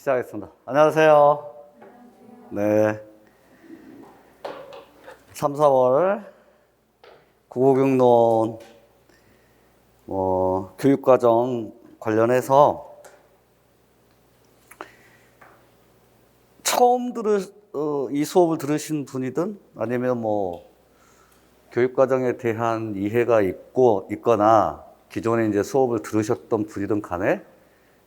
시작하겠습니다. 안녕하세요. 네. 3, 4월 국어교육론 교육과정 관련해서 처음 이 수업을 들으신 분이든 아니면 교육과정에 대한 이해가 있거나 기존에 이제 수업을 들으셨던 분이든 간에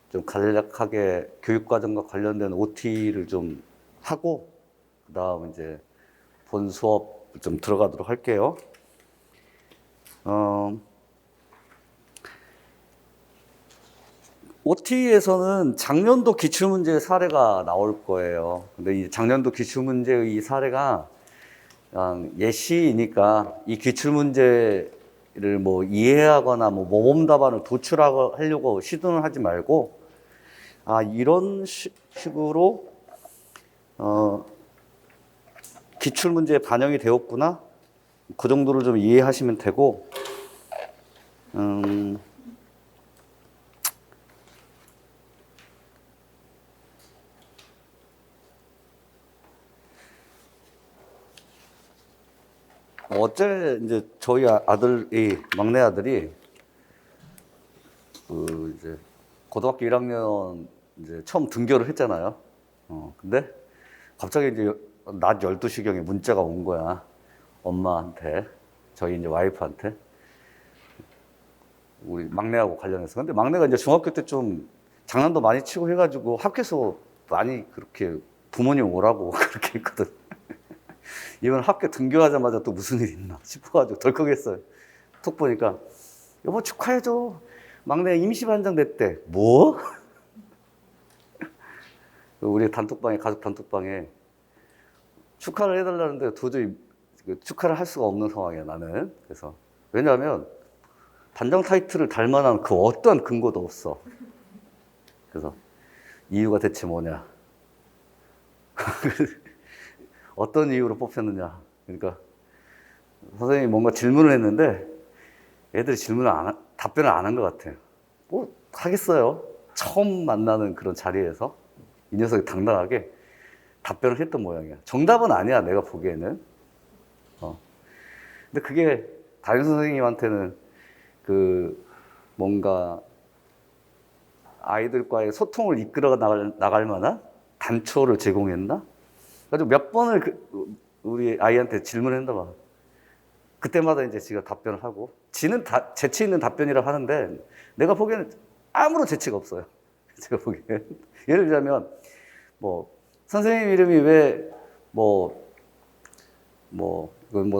좀 간략하게 교육과정과 관련된 OT를 좀 하고, 그 다음 이제 본 수업 좀 들어가도록 할게요. OT에서는 작년도 기출문제 사례가 나올 거예요. 근데 이 작년도 기출문제의 이 사례가 그냥 예시니까 이 기출문제를 이해하거나 모범 답안을 도출하려고 시도는 하지 말고, 이런 식으로 기출문제에 반영이 되었구나, 그 정도를 좀 이해하시면 되고, 어제 이제 저희 막내 아들이 이제 고등학교 1학년 이제 처음 등교를 했잖아요. 근데 갑자기 이제 낮 12시경에 문자가 온 거야. 엄마한테, 저희 이제 와이프한테. 우리 막내하고 관련해서. 근데 막내가 이제 중학교 때 좀 장난도 많이 치고 해가지고 학교에서 많이 그렇게 부모님 오라고 그렇게 했거든. 이번 학교 등교하자마자 또 무슨 일 있나 싶어가지고 덜컥했어요. 톡 보니까, 여보 축하해줘, 막내 임시반장 됐대. 뭐? 우리 단톡방에, 가족 단톡방에 축하를 해달라는데 도저히 축하를 할 수가 없는 상황이야, 나는. 그래서 왜냐하면 반장 타이틀을 달 만한 그 어떠한 근거도 없어. 그래서 이유가 대체 뭐냐? 어떤 이유로 뽑혔느냐? 그러니까 선생님이 뭔가 질문을 했는데 애들이 답변을 안 한 것 같아요. 뭐 하겠어요? 처음 만나는 그런 자리에서 이 녀석이 당당하게 답변을 했던 모양이야. 정답은 아니야, 내가 보기에는. 근데 그게 담임 선생님한테는 뭔가 아이들과의 소통을 이끌어 나갈 만한 단초를 제공했나? 그래가지고 몇 번을 우리 아이한테 질문을 했나 봐. 그때마다 이제 지가 답변을 하고, 지는 재치 있는 답변이라 하는데 내가 보기에는 아무런 재치가 없어요. 제가 보기에는. 예를 들자면, 선생님 이름이 왜,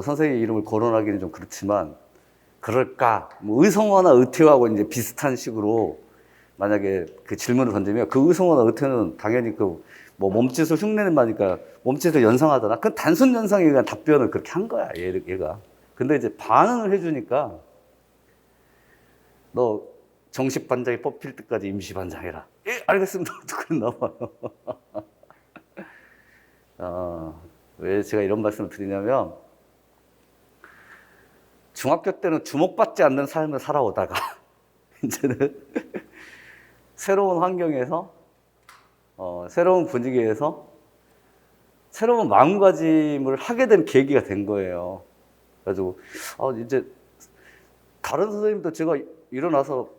선생님 이름을 거론하기는 좀 그렇지만, 그럴까? 의성어나 의태어하고 이제 비슷한 식으로 만약에 그 질문을 던지면, 그 의성어나 의태어는 당연히 몸짓을 흉내는 말이니까 몸짓을 연상하잖아. 그 단순 연상에 의한 답변을 그렇게 한 거야, 얘가. 근데 이제 반응을 해주니까, 너 정식 반장이 뽑힐 때까지 임시 반장해라. 예, 알겠습니다. 그랬나 봐요. 왜 제가 이런 말씀을 드리냐면, 중학교 때는 주목받지 않는 삶을 살아오다가 이제는 새로운 환경에서, 새로운 분위기에서 새로운 마음가짐을 하게 된 계기가 된 거예요. 그래가지고 이제 다른 선생님도 제가 일어나서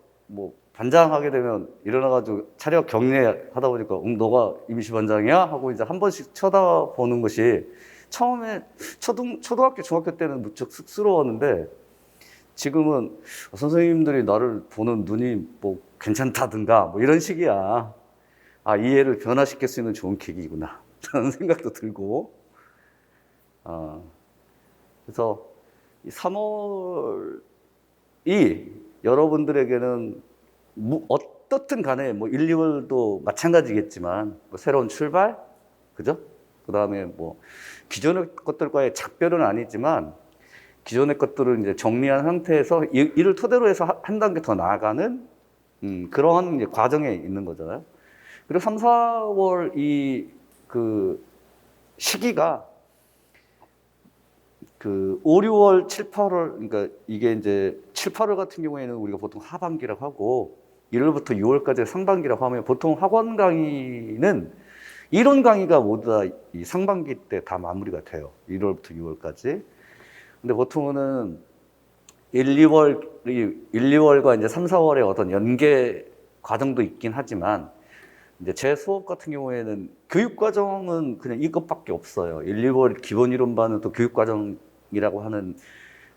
반장하게 되면 일어나가지고 차려 격려하다 보니까 너가 임시 반장이야? 하고 이제 한 번씩 쳐다보는 것이 처음에 초등학교, 중학교 때는 무척 쑥스러웠는데, 지금은 선생님들이 나를 보는 눈이 괜찮다든가 이런 식이야. 이해를 변화시킬 수 있는 좋은 계기구나 라는 생각도 들고, 그래서 이 3월이 여러분들에게는 어떻든 간에 1, 2월도 마찬가지겠지만 새로운 출발, 그죠? 그 다음에 기존의 것들과의 작별은 아니지만 기존의 것들을 이제 정리한 상태에서 이를 토대로 해서 한 단계 더 나아가는 그러한 이제 과정에 있는 거잖아요. 그리고 3, 4월 그 시기가 5, 6월, 7, 8월, 그러니까 이게 이제 7, 8월 같은 경우에는 우리가 보통 하반기라고 하고, 1월부터 6월까지 상반기라고 하면 보통 학원 강의는 이론 강의가 모두 다 이 상반기 때 다 마무리가 돼요. 1월부터 6월까지. 근데 보통은 2월과 이제 3, 4월에 어떤 연계 과정도 있긴 하지만 이제 제 수업 같은 경우에는 교육 과정은 그냥 이것밖에 없어요. 1, 2월 기본 이론반은 또 교육 과정이라고 하는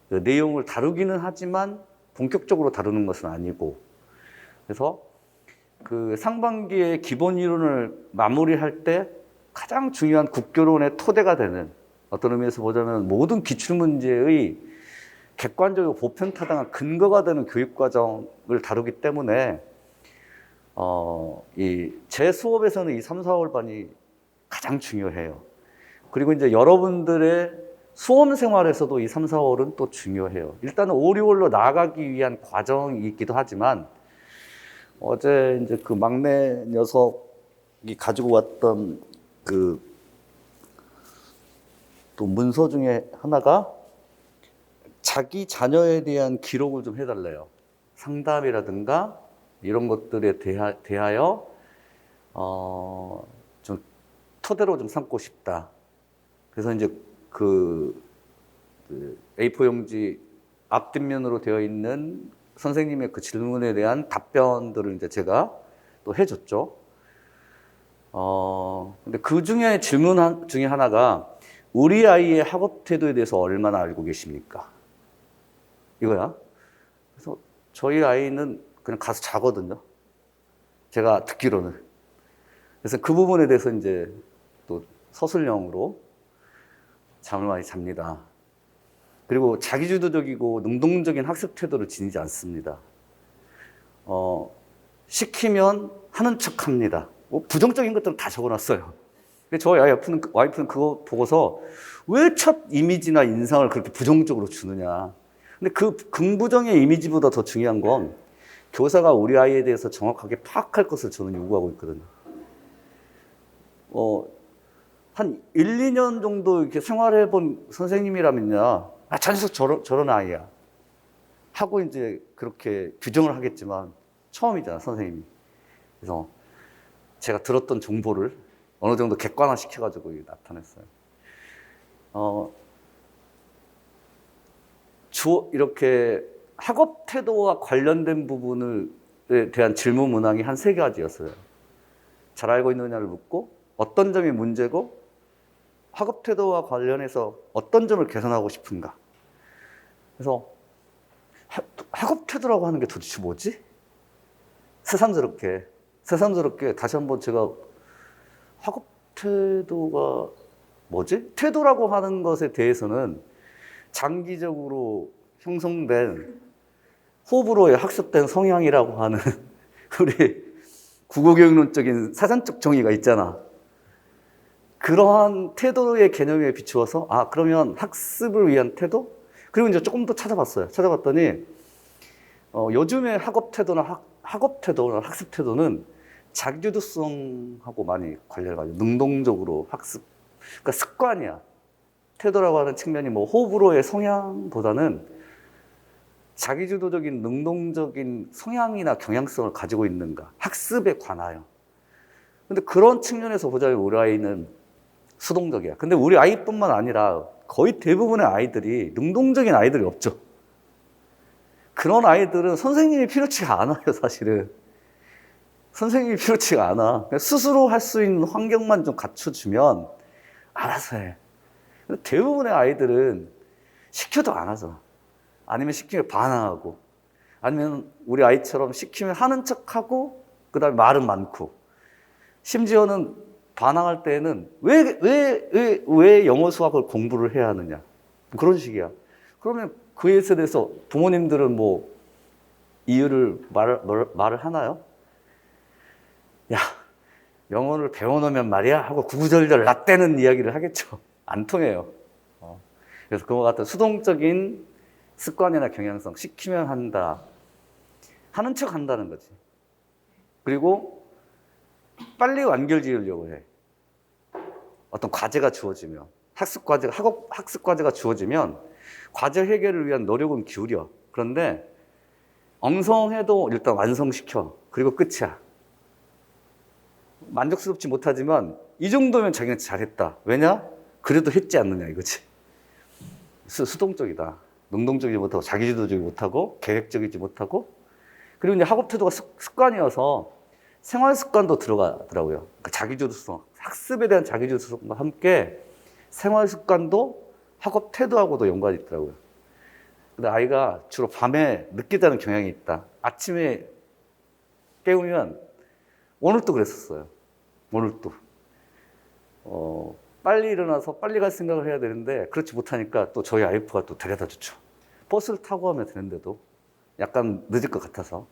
그 내용을 다루기는 하지만 본격적으로 다루는 것은 아니고, 그래서 그 상반기에 기본 이론을 마무리할 때 가장 중요한 국교론의 토대가 되는, 어떤 의미에서 보자면 모든 기출문제의 객관적이고 보편타당한 근거가 되는 교육과정을 다루기 때문에 제 수업에서는 이 3, 4월 반이 가장 중요해요. 그리고 이제 여러분들의 수험 생활에서도 이 3, 4월은 또 중요해요. 일단은 5, 6월로 나아가기 위한 과정이 있기도 하지만, 어제 이제 그 막내 녀석이 가지고 왔던 그 또 문서 중에 하나가 자기 자녀에 대한 기록을 좀 해달래요. 상담이라든가 이런 것들에 대하여 좀 토대로 좀 삼고 싶다. 그래서 이제 그 A4 용지 앞뒷면으로 되어 있는 선생님의 그 질문에 대한 답변들을 이제 제가 또 해줬죠. 근데 그 중에 질문 중에 하나가 우리 아이의 학업 태도에 대해서 얼마나 알고 계십니까? 이거야. 그래서 저희 아이는 그냥 가서 자거든요. 제가 듣기로는. 그래서 그 부분에 대해서 이제 또 서술형으로 잠을 많이 잡니다. 그리고 자기주도적이고 능동적인 학습 태도를 지니지 않습니다. 시키면 하는 척 합니다. 부정적인 것들은 다 적어놨어요. 저희 와이프는 그거 보고서 왜 첫 이미지나 인상을 그렇게 부정적으로 주느냐. 근데 그 긍부정의 이미지보다 더 중요한 건 교사가 우리 아이에 대해서 정확하게 파악할 것을 저는 요구하고 있거든요. 한 1, 2년 정도 이렇게 생활해 본 선생님이라면요. 저 녀석 저런 아이야. 하고 이제 그렇게 규정을 하겠지만 처음이잖아, 선생님이. 그래서 제가 들었던 정보를 어느 정도 객관화 시켜가지고 나타냈어요. 이렇게 학업 태도와 관련된 부분에 대한 질문 문항이 한 3가지였어요. 잘 알고 있느냐를 묻고, 어떤 점이 문제고, 학업 태도와 관련해서 어떤 점을 개선하고 싶은가. 그래서 학업 태도라고 하는 게 도대체 뭐지? 새삼스럽게 다시 한번 제가 학업 태도가 뭐지? 태도라고 하는 것에 대해서는 장기적으로 형성된 호불호에 학습된 성향이라고 하는 우리 국어교육론적인 사전적 정의가 있잖아. 그러한 태도의 개념에 비추어서 그러면 학습을 위한 태도? 그리고 이제 조금 더 찾아봤더니 요즘의 학업 태도나 학습 태도는 자기주도성하고 많이 관련을 가지고 능동적으로 학습, 그러니까 습관이야. 태도라고 하는 측면이 뭐 호불호의 성향보다는 자기주도적인 능동적인 성향이나 경향성을 가지고 있는가, 학습에 관하여. 근데 그런 측면에서 보자면 우리 아이는 수동적이야. 근데 우리 아이뿐만 아니라 거의 대부분의 아이들이 능동적인 아이들이 없죠. 그런 아이들은 선생님이 필요치가 않아요, 사실은. 선생님이 필요치가 않아. 스스로 할 수 있는 환경만 좀 갖춰주면 알아서 해. 근데 대부분의 아이들은 시켜도 안 하죠. 아니면 시키면 반항하고, 아니면 우리 아이처럼 시키면 하는 척하고, 그 다음에 말은 많고, 심지어는 반항할 때에는 왜 영어 수학을 공부를 해야 하느냐, 그런 식이야. 그러면 그에 대해서 부모님들은 뭐 이유를 말을 하나요? 야, 영어를 배워놓으면 말이야 하고 구구절절 라떼는 이야기를 하겠죠. 안 통해요. 그래서 그와 같은 수동적인 습관이나 경향성, 시키면 한다, 하는 척 한다는 거지. 그리고 빨리 완결 지으려고 해. 어떤 과제가 주어지면, 학습 과제가 주어지면 과제 해결을 위한 노력은 기울여. 그런데 엉성해도 일단 완성시켜. 그리고 끝이야. 만족스럽지 못하지만 이 정도면 자기는 잘했다. 왜냐? 그래도 했지 않느냐 이거지. 수동적이다. 능동적이지 못하고 자기주도적이지 못하고 계획적이지 못하고 그리고 이제 학업 태도가 습관이어서 생활 습관도 들어가더라고요. 그러니까 자기주도성, 학습에 대한 자기주도성과 함께 생활 습관도 학업 태도하고도 연관이 있더라고요. 근데 아이가 주로 밤에 늦게 자는 경향이 있다. 아침에 깨우면 오늘도 그랬었어요. 오늘도. 빨리 일어나서 빨리 갈 생각을 해야 되는데 그렇지 못하니까 또 저희 와이프가 또 데려다 주죠. 버스를 타고 하면 되는데도 약간 늦을 것 같아서.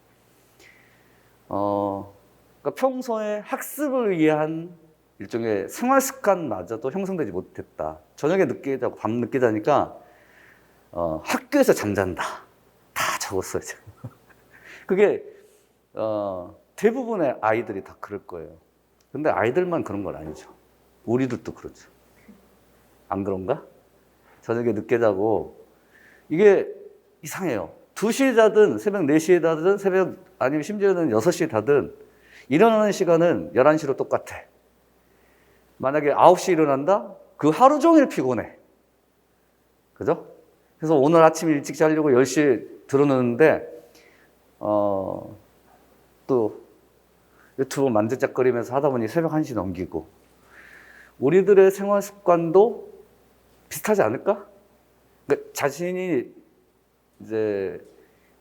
그러니까 평소에 학습을 위한 일종의 생활 습관마저도 형성되지 못했다. 저녁에 늦게 자고 밤 늦게 자니까 학교에서 잠잔다. 다 적었어요. 지금. 그게 대부분의 아이들이 다 그럴 거예요. 근데 아이들만 그런 건 아니죠. 우리들도 그렇죠. 안 그런가? 저녁에 늦게 자고 이게 이상해요. 2시에 자든 새벽 4시에 자든 새벽 아니면 심지어는 6시에 자든 일어나는 시간은 11시로 똑같아. 만약에 9시에 일어난다? 그 하루 종일 피곤해. 그죠? 그래서 오늘 아침 일찍 자려고 10시에 들어놓는데 또 유튜브 만지작거리면서 하다 보니 새벽 1시 넘기고 우리들의 생활 습관도 비슷하지 않을까? 그러니까 자신이 이제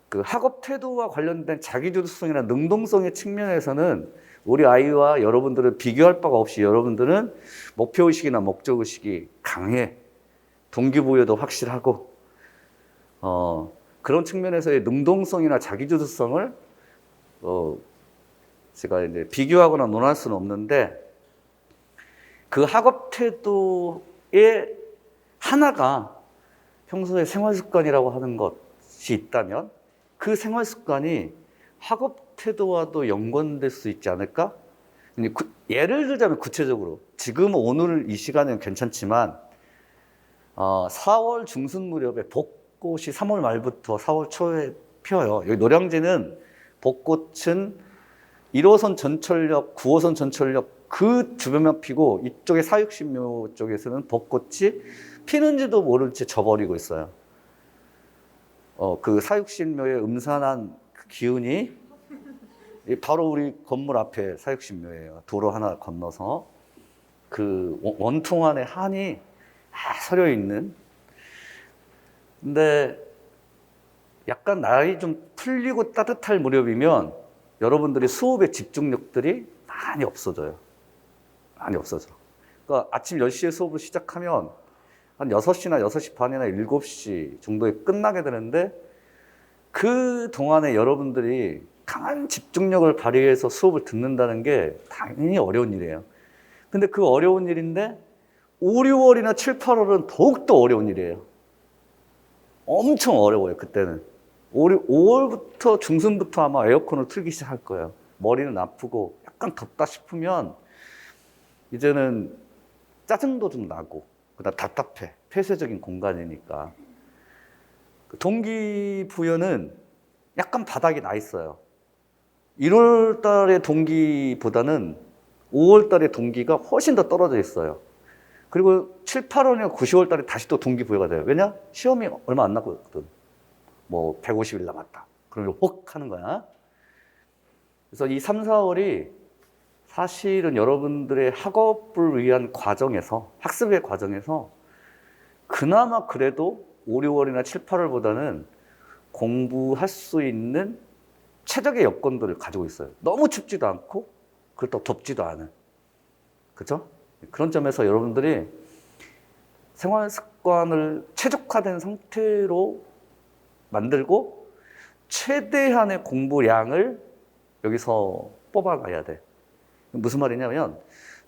그 학업 태도와 관련된 자기주도성이나 능동성의 측면에서는 우리 아이와 여러분들은 비교할 바가 없이 여러분들은 목표의식이나 목적의식이 강해. 동기부여도 확실하고 그런 측면에서의 능동성이나 자기주도성을 제가 이제 비교하거나 논할 수는 없는데 그 학업 태도의 하나가 평소에 생활 습관이라고 하는 것이 있다면 그 생활 습관이 학업 태도와도 연관될 수 있지 않을까? 예를 들자면 구체적으로 지금 오늘 이 시간은 괜찮지만 4월 중순 무렵에 벚꽃이 3월 말부터 4월 초에 피어요. 여기 노량진은 벚꽃은 1호선 전철역, 9호선 전철역 그 주변만 피고 이쪽에 사육신묘 쪽에서는 벚꽃이 피는지도 모른 채 져버리고 있어요. 그 사육신묘의 음산한 그 기운이 바로 우리 건물 앞에 사육신묘예요. 도로 하나 건너서 그 원통 안에 한이 서려 있는. 근데 약간 날이 좀 풀리고 따뜻할 무렵이면 여러분들이 수업의 집중력들이 많이 없어져요. 많이 없어져. 그러니까 아침 10시에 수업을 시작하면 한 6시나 6시 반이나 7시 정도에 끝나게 되는데 그 동안에 여러분들이 강한 집중력을 발휘해서 수업을 듣는다는 게 당연히 어려운 일이에요. 근데 그 어려운 일인데 5, 6월이나 7, 8월은 더욱더 어려운 일이에요. 엄청 어려워요, 그때는. 5월부터 중순부터 아마 에어컨을 틀기 시작할 거예요. 머리는 아프고 약간 덥다 싶으면 이제는 짜증도 좀 나고 그다음 답답해. 폐쇄적인 공간이니까. 동기부여는 약간 바닥이 나 있어요. 1월 달의 동기보다는 5월 달의 동기가 훨씬 더 떨어져 있어요. 그리고 7, 8월이나 9, 10월 달에 다시 또 동기부여가 돼요. 왜냐? 시험이 얼마 안 남았거든. 뭐 150일 남았다. 그러면 혹 하는 거야. 그래서 이 3, 4월이 사실은 여러분들의 학업을 위한 과정에서, 학습의 과정에서 그나마 그래도 5, 6월이나 7, 8월보다는 공부할 수 있는 최적의 여건들을 가지고 있어요. 너무 춥지도 않고 그렇다고 덥지도 않은. 그렇죠? 그런 점에서 여러분들이 생활 습관을 최적화된 상태로 만들고 최대한의 공부량을 여기서 뽑아가야 돼. 무슨 말이냐면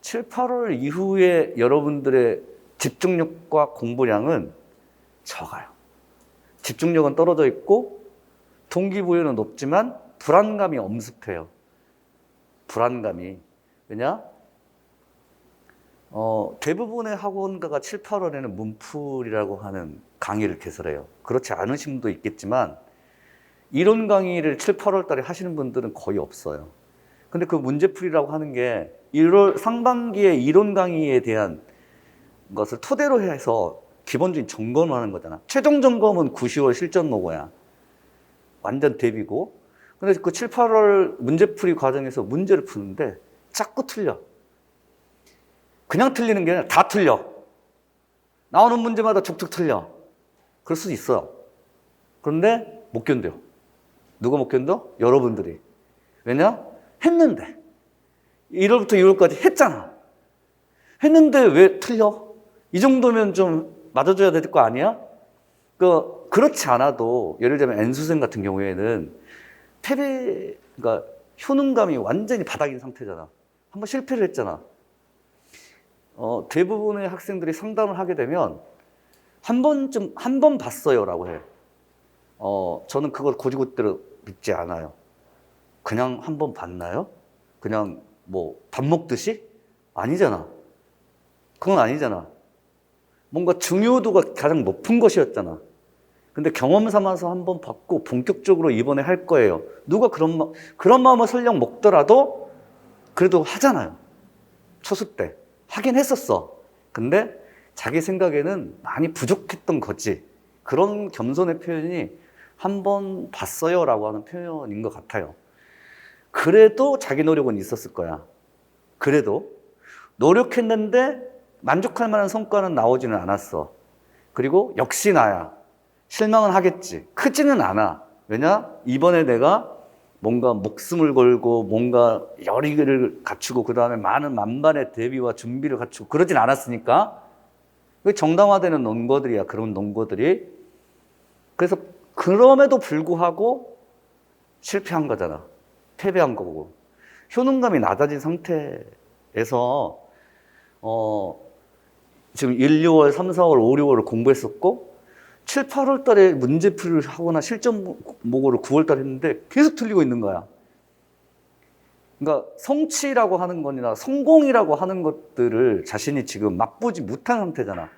7, 8월 이후에 여러분들의 집중력과 공부량은 적어요. 집중력은 떨어져 있고 동기부여는 높지만 불안감이 엄습해요. 불안감이. 왜냐? 대부분의 학원가가 7, 8월에는 문풀이라고 하는 강의를 개설해요. 그렇지 않으신 분도 있겠지만 이론 강의를 7, 8월 달에 하시는 분들은 거의 없어요. 근데 그 문제풀이라고 하는 게 1월 상반기에 이론 강의에 대한 것을 토대로 해서 기본적인 점검을 하는 거잖아. 최종 점검은 9, 10월 실전 노고야. 완전 대비고. 근데 그 7, 8월 문제풀이 과정에서 문제를 푸는데 자꾸 틀려. 그냥 틀리는 게 아니라 다 틀려. 나오는 문제마다 툭툭 틀려. 그럴 수도 있어요. 그런데 못 견뎌. 누가 못 견뎌? 여러분들이. 왜냐? 했는데. 1월부터 2월까지 했잖아. 했는데 왜 틀려? 이 정도면 좀 맞아줘야 될 거 아니야? 그렇지 않아도 예를 들면 N수생 같은 경우에는 그러니까 효능감이 완전히 바닥인 상태잖아. 한번 실패를 했잖아. 대부분의 학생들이 상담을 하게 되면 한 번 봤어요라고 해. 저는 그걸 곧이곧대로 믿지 않아요. 그냥 한 번 봤나요? 그냥 뭐 밥 먹듯이? 아니잖아. 그건 아니잖아. 뭔가 중요도가 가장 높은 것이었잖아. 근데 경험 삼아서 한 번 봤고 본격적으로 이번에 할 거예요. 누가 그런 마음을 설령 먹더라도 그래도 하잖아요. 초수 때. 하긴 했었어. 근데 자기 생각에는 많이 부족했던 거지. 그런 겸손의 표현이 한 번 봤어요 라고 하는 표현인 것 같아요. 그래도 자기 노력은 있었을 거야. 그래도 노력했는데 만족할 만한 성과는 나오지는 않았어. 그리고 역시 나야. 실망은 하겠지. 크지는 않아. 왜냐? 이번에 내가 뭔가 목숨을 걸고 뭔가 열의를 갖추고 그 다음에 많은 만반의 대비와 준비를 갖추고 그러진 않았으니까. 정당화되는 논거들이야. 그런 논거들이. 그래서 그럼에도 불구하고 실패한 거잖아. 패배한 거고. 효능감이 낮아진 상태에서 지금 1, 2월, 3, 4월, 5, 6월을 공부했었고 7, 8월 달에 문제풀이를 하거나 실전 모고를 9월 달에 했는데 계속 틀리고 있는 거야. 그러니까 성취라고 하는 거나 성공이라고 하는 것들을 자신이 지금 맛보지 못한 상태잖아.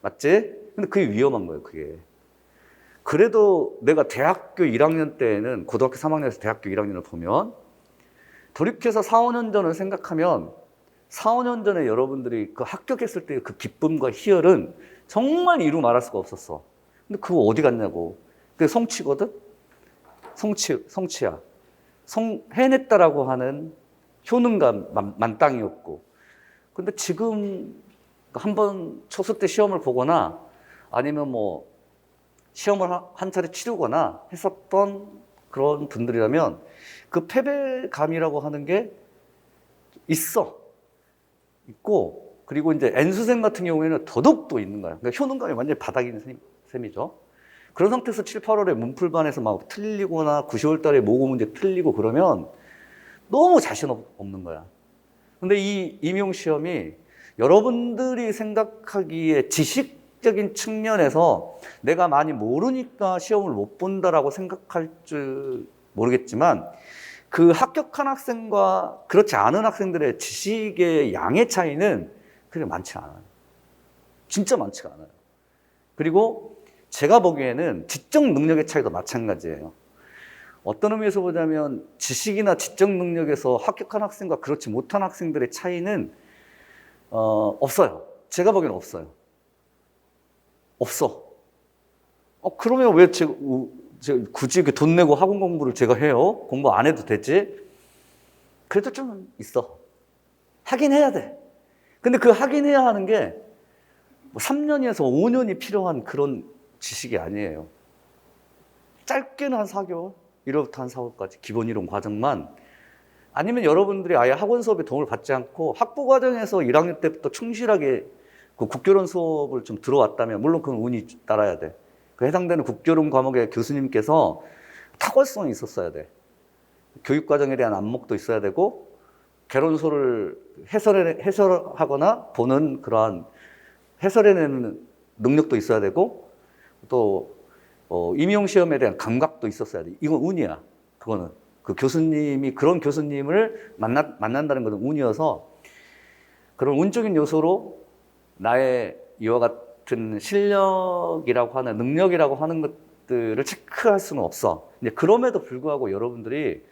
맞지? 근데 그게 위험한 거예요, 그게. 그래도 내가 대학교 1학년 때에는 고등학교 3학년에서 대학교 1학년을 보면 돌이켜서 4, 5년 전을 생각하면 4, 5년 전에 여러분들이 그 합격했을 때 그 기쁨과 희열은 정말 이루 말할 수가 없었어. 근데 그거 어디 갔냐고. 그게 성취거든? 성취야. 해냈다라고 하는 효능감 만땅이었고. 근데 지금 한번 초수 때 시험을 보거나 아니면 뭐 시험을 한 차례 치르거나 했었던 그런 분들이라면 그 패배감이라고 하는 게 있고, 그리고 이제 N수생 같은 경우에는 더더욱 있는 거야. 그러니까 효능감이 완전히 바닥인 셈이죠. 그런 상태에서 7, 8월에 문풀반에서 막 틀리거나 9, 10월 달에 모고 문제 틀리고 그러면 너무 자신 없는 거야. 근데 이 임용시험이 여러분들이 생각하기에 지식적인 측면에서 내가 많이 모르니까 시험을 못 본다라고 생각할 줄 모르겠지만 그 합격한 학생과 그렇지 않은 학생들의 지식의 양의 차이는 그렇게 많지 않아요. 진짜 많지가 않아요. 그리고 제가 보기에는 지적 능력의 차이도 마찬가지예요. 어떤 의미에서 보자면 지식이나 지적 능력에서 합격한 학생과 그렇지 못한 학생들의 차이는 없어요. 제가 보기에는 없어요. 없어. 그러면 왜 제가 굳이 이렇게 돈 내고 학원 공부를 제가 해요? 공부 안 해도 되지? 그래도 좀 있어. 하긴 해야 돼. 근데 그 하긴 해야 하는 게 3년에서 5년이 필요한 그런 지식이 아니에요. 짧게는 한 4개월, 1월부터 한 4월까지 기본 이론 과정만, 아니면 여러분들이 아예 학원 수업에 도움을 받지 않고 학부 과정에서 1학년 때부터 충실하게 그 국교론 수업을 좀 들어왔다면, 물론 그건 운이 따라야 돼. 그 해당되는 국교론 과목의 교수님께서 탁월성이 있었어야 돼. 교육 과정에 대한 안목도 있어야 되고, 개론서를 해설하거나 보는 그러한 해설해내는 능력도 있어야 되고, 또 임용시험에 대한 감각도 있었어야 돼. 이건 운이야. 그거는 그 교수님이 그런 교수님을 만난다는 것은 운이어서, 그런 운적인 요소로 나의 이와 같은 실력이라고 하는 능력이라고 하는 것들을 체크할 수는 없어. 이제 그럼에도 불구하고 여러분들이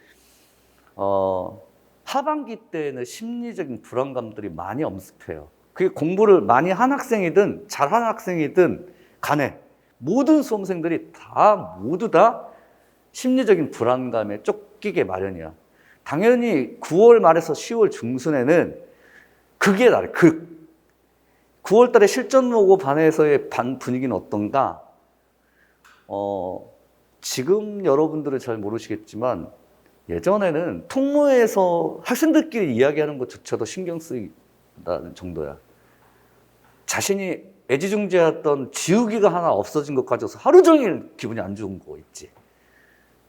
하반기 때는 심리적인 불안감들이 많이 엄습해요. 그게 공부를 많이 한 학생이든 잘한 학생이든 간에 모든 수험생들이 모두 다 심리적인 불안감에 쫓기게 마련이야. 당연히 9월 말에서 10월 중순에는 그게 나래. 9월 달에 실전 모고 반에서의 반 분위기는 어떤가? 지금 여러분들은 잘 모르시겠지만 예전에는 통모에서 학생들끼리 이야기하는 것조차도 신경 쓰인다는 정도야. 자신이 애지중지했던 지우기가 하나 없어진 것 가져서 하루 종일 기분이 안 좋은 거 있지.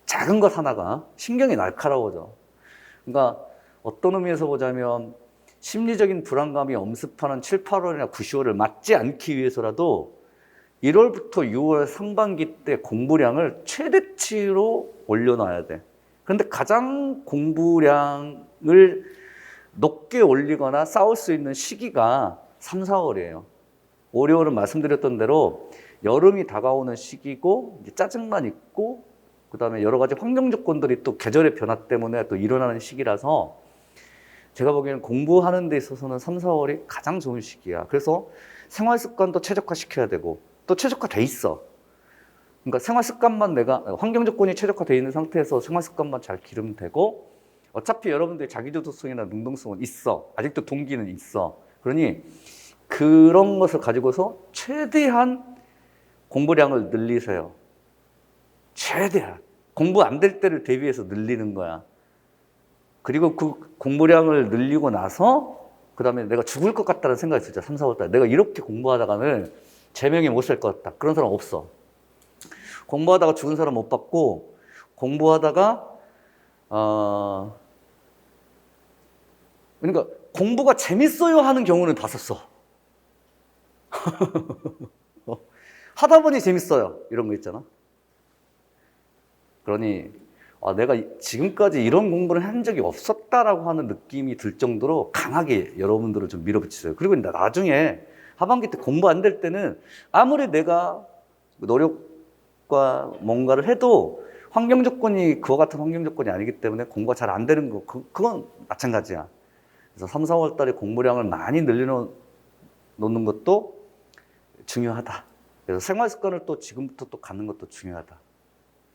작은 것 하나가 신경이 날카로워져. 그러니까 어떤 의미에서 보자면 심리적인 불안감이 엄습하는 7, 8월이나 9, 10월을 맞지 않기 위해서라도 1월부터 6월 상반기 때 공부량을 최대치로 올려놔야 돼. 그런데 가장 공부량을 높게 올리거나 싸울 수 있는 시기가 3, 4월이에요. 5, 6월은 말씀드렸던 대로 여름이 다가오는 시기고 짜증만 있고 그다음에 여러 가지 환경 조건들이 또 계절의 변화 때문에 또 일어나는 시기라서 제가 보기에는 공부하는 데 있어서는 3, 4월이 가장 좋은 시기야. 그래서 생활 습관도 최적화시켜야 되고 또 최적화돼 있어. 그러니까 생활 습관만 내가 환경 조건이 최적화돼 있는 상태에서 생활 습관만 잘 기르면 되고 어차피 여러분들의 자기주도성이나 능동성은 있어. 아직도 동기는 있어. 그러니 그런 것을 가지고서 최대한 공부량을 늘리세요. 최대한. 공부 안 될 때를 대비해서 늘리는 거야. 그리고 그 공부량을 늘리고 나서 그 다음에 내가 죽을 것 같다는 생각이 들죠. 3, 4월 달. 내가 이렇게 공부하다가는 제명이 못 살 것 같다. 그런 사람 없어. 공부하다가 죽은 사람 못 봤고 공부하다가 그러니까 공부가 재밌어요 하는 경우는 다 썼어. 하다 보니 재밌어요. 이런 거 있잖아. 그러니 내가 지금까지 이런 공부를 한 적이 없었다라고 하는 느낌이 들 정도로 강하게 여러분들을 좀 밀어붙이세요. 그리고 나중에 하반기 때 공부 안 될 때는 아무리 내가 노력과 뭔가를 해도 환경 조건이 그와 같은 환경 조건이 아니기 때문에 공부가 잘 안 되는 거 그건 마찬가지야. 그래서 3, 4월 달에 공부량을 많이 늘려놓는 것도 중요하다. 그래서 생활 습관을 또 지금부터 또 갖는 것도 중요하다.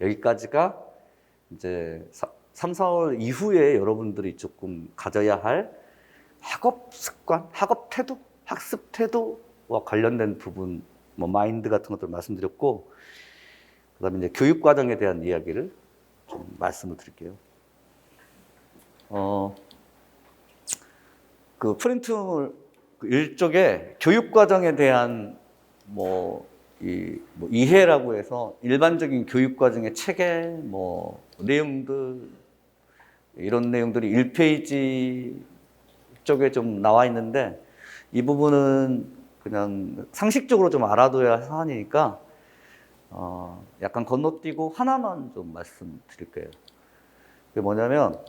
여기까지가 이제 3, 4월 이후에 여러분들이 조금 가져야 할 학업 습관, 학업 태도, 학습 태도와 관련된 부분, 뭐 마인드 같은 것들 말씀드렸고, 그다음에 이제 교육 과정에 대한 이야기를 좀 말씀을 드릴게요. 그 프린트 일쪽에 교육 과정에 대한 이해라고 해서 일반적인 교육 과정의 체계, 내용들, 이런 내용들이 1페이지 쪽에 좀 나와 있는데 이 부분은 그냥 상식적으로 좀 알아둬야 할 사안이니까 약간 건너뛰고 하나만 좀 말씀드릴게요. 그게 뭐냐면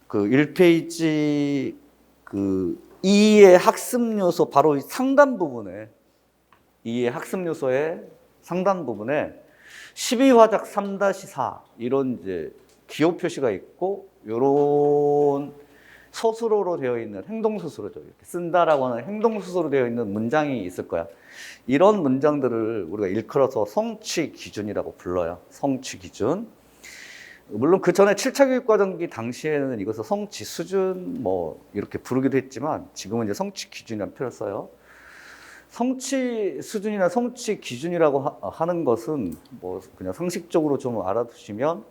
그 1페이지 그 2의 학습 요소 바로 상단 부분에 2의 학습 요소의 상단 부분에 12화작 3-4 이런 이제 기호 표시가 있고 요런 서술어로 되어 있는 행동서술어죠. 이렇게 쓴다라고 하는 행동서술어로 되어 있는 문장이 있을 거야. 이런 문장들을 우리가 일컬어서 성취 기준이라고 불러요. 성취 기준. 물론 그 전에 7차 교육과정기 당시에는 이것을 성취 수준 이렇게 부르기도 했지만 지금은 이제 성취 기준이라는 표현을 써요. 성취 수준이나 성취 기준이라고 하는 것은 그냥 상식적으로 좀 알아두시면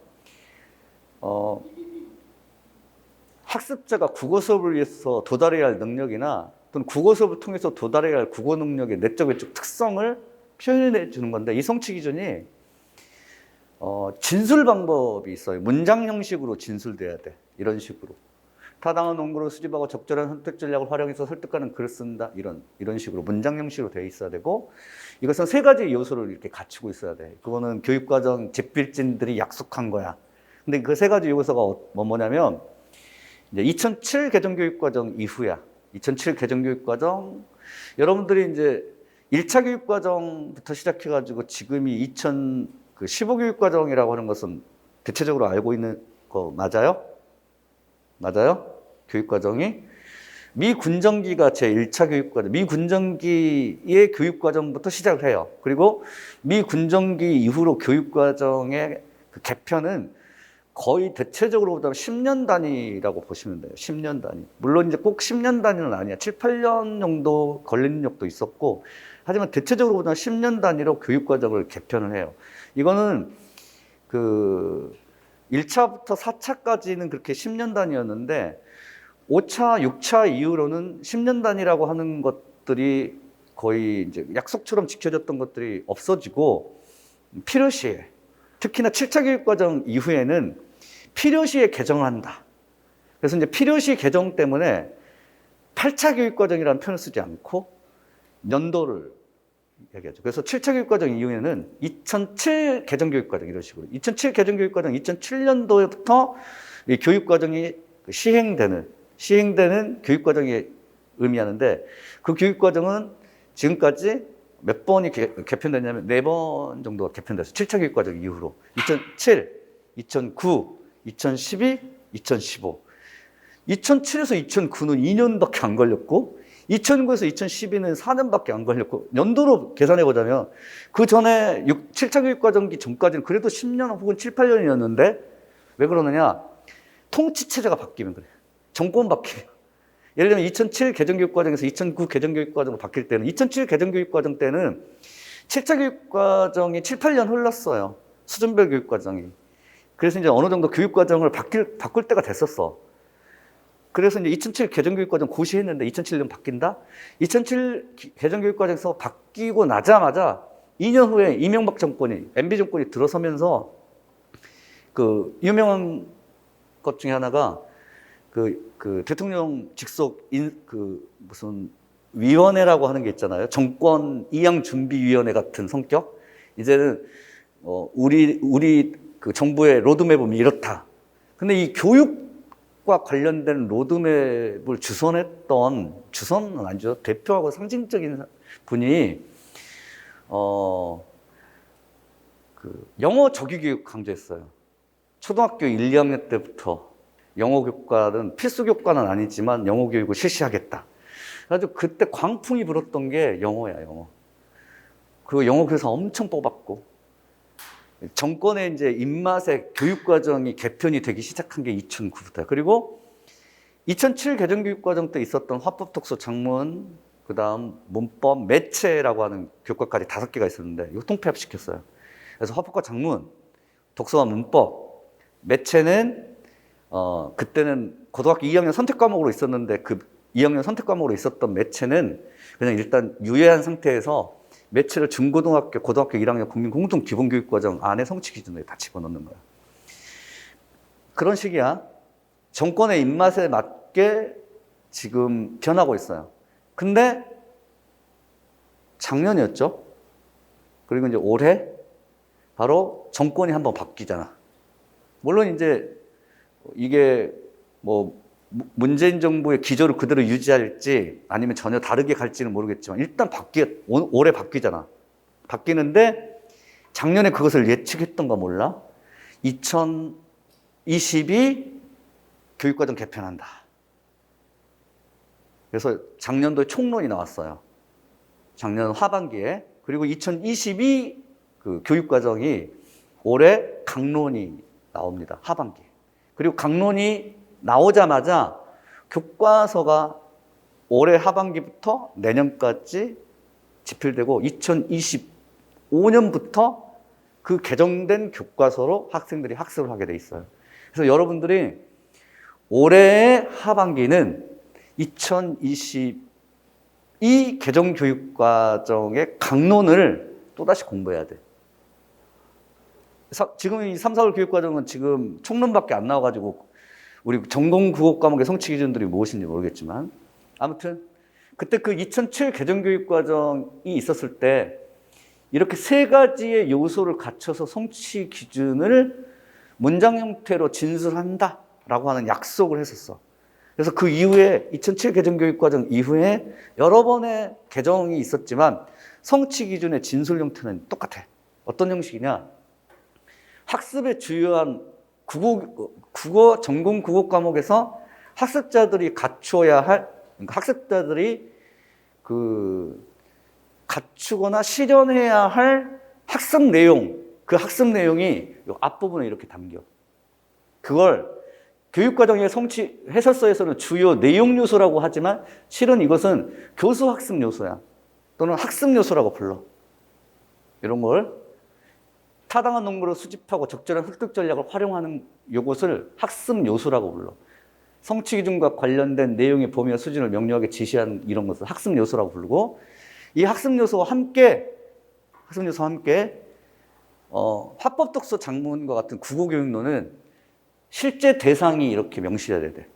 학습자가 국어 수업을 위해서 도달해야 할 능력이나 또는 국어 수업을 통해서 도달해야 할 국어 능력의 내적 외적 특성을 표현해 주는 건데 이 성취 기준이 진술 방법이 있어요. 문장 형식으로 진술돼야 돼. 이런 식으로. 타당한 논구를 수집하고 적절한 선택 전략을 활용해서 설득하는 글을 쓴다. 이런 식으로 문장 형식으로 되어 있어야 되고 이것은 3가지 요소를 이렇게 갖추고 있어야 돼. 그거는 교육과정 집필진들이 약속한 거야. 근데 그 3가지 요소가 뭐냐면 이제 2007 개정교육과정 이후야. 2007 개정교육과정 여러분들이 이제 1차 교육과정부터 시작해가지고 지금이 2015 교육과정이라고 하는 것은 대체적으로 알고 있는 거 맞아요? 맞아요? 교육과정이 미 군정기가 제 1차 교육과정, 미 군정기의 교육과정부터 시작을 해요. 그리고 미 군정기 이후로 교육과정의 그 개편은 거의 대체적으로 보다는 10년 단위라고 보시면 돼요. 10년 단위. 물론 이제 꼭 10년 단위는 아니야. 7, 8년 정도 걸리는 적도 있었고, 하지만 대체적으로 보다는 10년 단위로 교육과정을 개편을 해요. 이거는 그 1차부터 4차까지는 그렇게 10년 단위였는데 5차, 6차 이후로는 10년 단위라고 하는 것들이 거의 이제 약속처럼 지켜졌던 것들이 없어지고 필요시에, 특히나 7차 교육과정 이후에는 필요시에 개정을 한다. 그래서 이제 필요시 개정 때문에 8차 교육과정이라는 표현을 쓰지 않고 연도를 얘기하죠. 그래서 7차 교육과정 이후에는 2007 개정교육과정 이런 식으로 2007 개정교육과정 2007년도부터 이 교육과정이 시행되는 교육과정이 의미하는데 그 교육과정은 지금까지 몇 번이 개편됐냐면 4번 정도가 개편됐어요. 7차 교육과정 이후로 2007, 2009, 2012, 2015 2007에서 2009는 2년밖에 안 걸렸고 2009에서 2012는 4년밖에 안 걸렸고 연도로 계산해 보자면 그 전에 7차 교육과정기 전까지는 그래도 10년 혹은 7, 8년이었는데 왜 그러느냐? 통치체제가 바뀌면 그래요. 정권 바뀌면. 예를 들면 2007 개정교육과정에서 2009 개정교육과정으로 바뀔 때는 2007 개정교육과정 때는 7차 교육과정이 7, 8년 흘렀어요. 수준별 교육과정이. 그래서 이제 어느 정도 교육과정을 바꿀 때가 됐었어. 그래서 이제 2007 개정교육과정 고시했는데 2007년 바뀐다? 2007 개정교육과정에서 바뀌고 나자마자 2년 후에 이명박 정권이, MB 정권이 들어서면서 그 유명한 것 중에 하나가 그 대통령 직속 무슨 위원회라고 하는 게 있잖아요. 정권 이양준비위원회 같은 성격. 이제는 우리 그 정부의 로드맵은 이렇다. 근데 이 교육과 관련된 로드맵을 주선은 아니죠. 대표하고 상징적인 분이 그 영어 조기교육 강조했어요. 초등학교 1, 2학년 때부터 영어 교과는 필수 교과는 아니지만 영어 교육을 실시하겠다. 그래가지고 그때 광풍이 불었던 게 영어야, 영어. 그 영어 그래서 엄청 뽑았고 정권의 이제 입맛에 교육과정이 개편이 되기 시작한 게 2009부터야. 그리고 2007 개정교육과정 때 있었던 화법, 독서, 작문, 그 다음 문법, 매체라고 하는 교과까지 5개가 있었는데 이거 통폐합시켰어요. 그래서 화법과 작문, 독서와 문법, 매체는 그때는 고등학교 2학년 선택 과목으로 있었는데 그 2학년 선택 과목으로 있었던 매체는 그냥 일단 유예한 상태에서 매체를 중고등학교, 고등학교 1학년 국민공동기본교육과정 안에 성취 기준에 다 집어넣는 거야. 그런 식이야. 정권의 입맛에 맞게 지금 변하고 있어요. 근데 작년이었죠. 그리고 이제 올해 바로 정권이 한번 바뀌잖아. 물론 이제 이게 뭐 문재인 정부의 기조를 그대로 유지할지 아니면 전혀 다르게 갈지는 모르겠지만 일단 올해 바뀌잖아. 바뀌는데 작년에 그것을 예측했던 거 몰라? 2022 교육과정 개편한다. 그래서 작년도에 총론이 나왔어요. 작년 하반기에. 그리고 2022 그 교육과정이 올해 강론이 나옵니다. 하반기. 그리고 강론이 나오자마자 교과서가 올해 하반기부터 내년까지 집필되고 2025년부터 그 개정된 교과서로 학생들이 학습을 하게 돼 있어요. 그래서 여러분들이 올해의 하반기는 2022 개정교육과정의 강론을 또다시 공부해야 돼. 지금 이 3, 4월 교육과정은 지금 총론밖에 안 나와가지고 우리 전공 국어 과목의 성취 기준들이 무엇인지 모르겠지만 아무튼 그때 그 2007 개정교육과정이 있었을 때 이렇게 3가지의 요소를 갖춰서 성취 기준을 문장 형태로 진술한다라고 하는 약속을 했었어. 그래서 그 이후에 2007 개정교육과정 이후에 여러 번의 개정이 있었지만 성취 기준의 진술 형태는 똑같아. 어떤 형식이냐? 학습의 주요한 국어 전공 국어 과목에서 학습자들이 갖추어야 할, 그러니까 학습자들이 갖추거나 실현해야 할 학습 내용, 그 학습 내용이 이 앞부분에 이렇게 담겨. 그걸 교육과정의 성취 해설서에서는 주요 내용 요소라고 하지만 실은 이것은 교수 학습 요소야. 또는 학습 요소라고 불러. 이런 걸 타당한 농구를 수집하고 적절한 습득 전략을 활용하는 이것을 학습 요소라고 불러. 성취 기준과 관련된 내용의 범위와 수준을 명료하게 지시하는 이런 것을 학습 요소라고 부르고, 이 학습 요소와 함께 화법 독서 작문과 같은 국어 교육론은 실제 대상이 이렇게 명시해야 돼.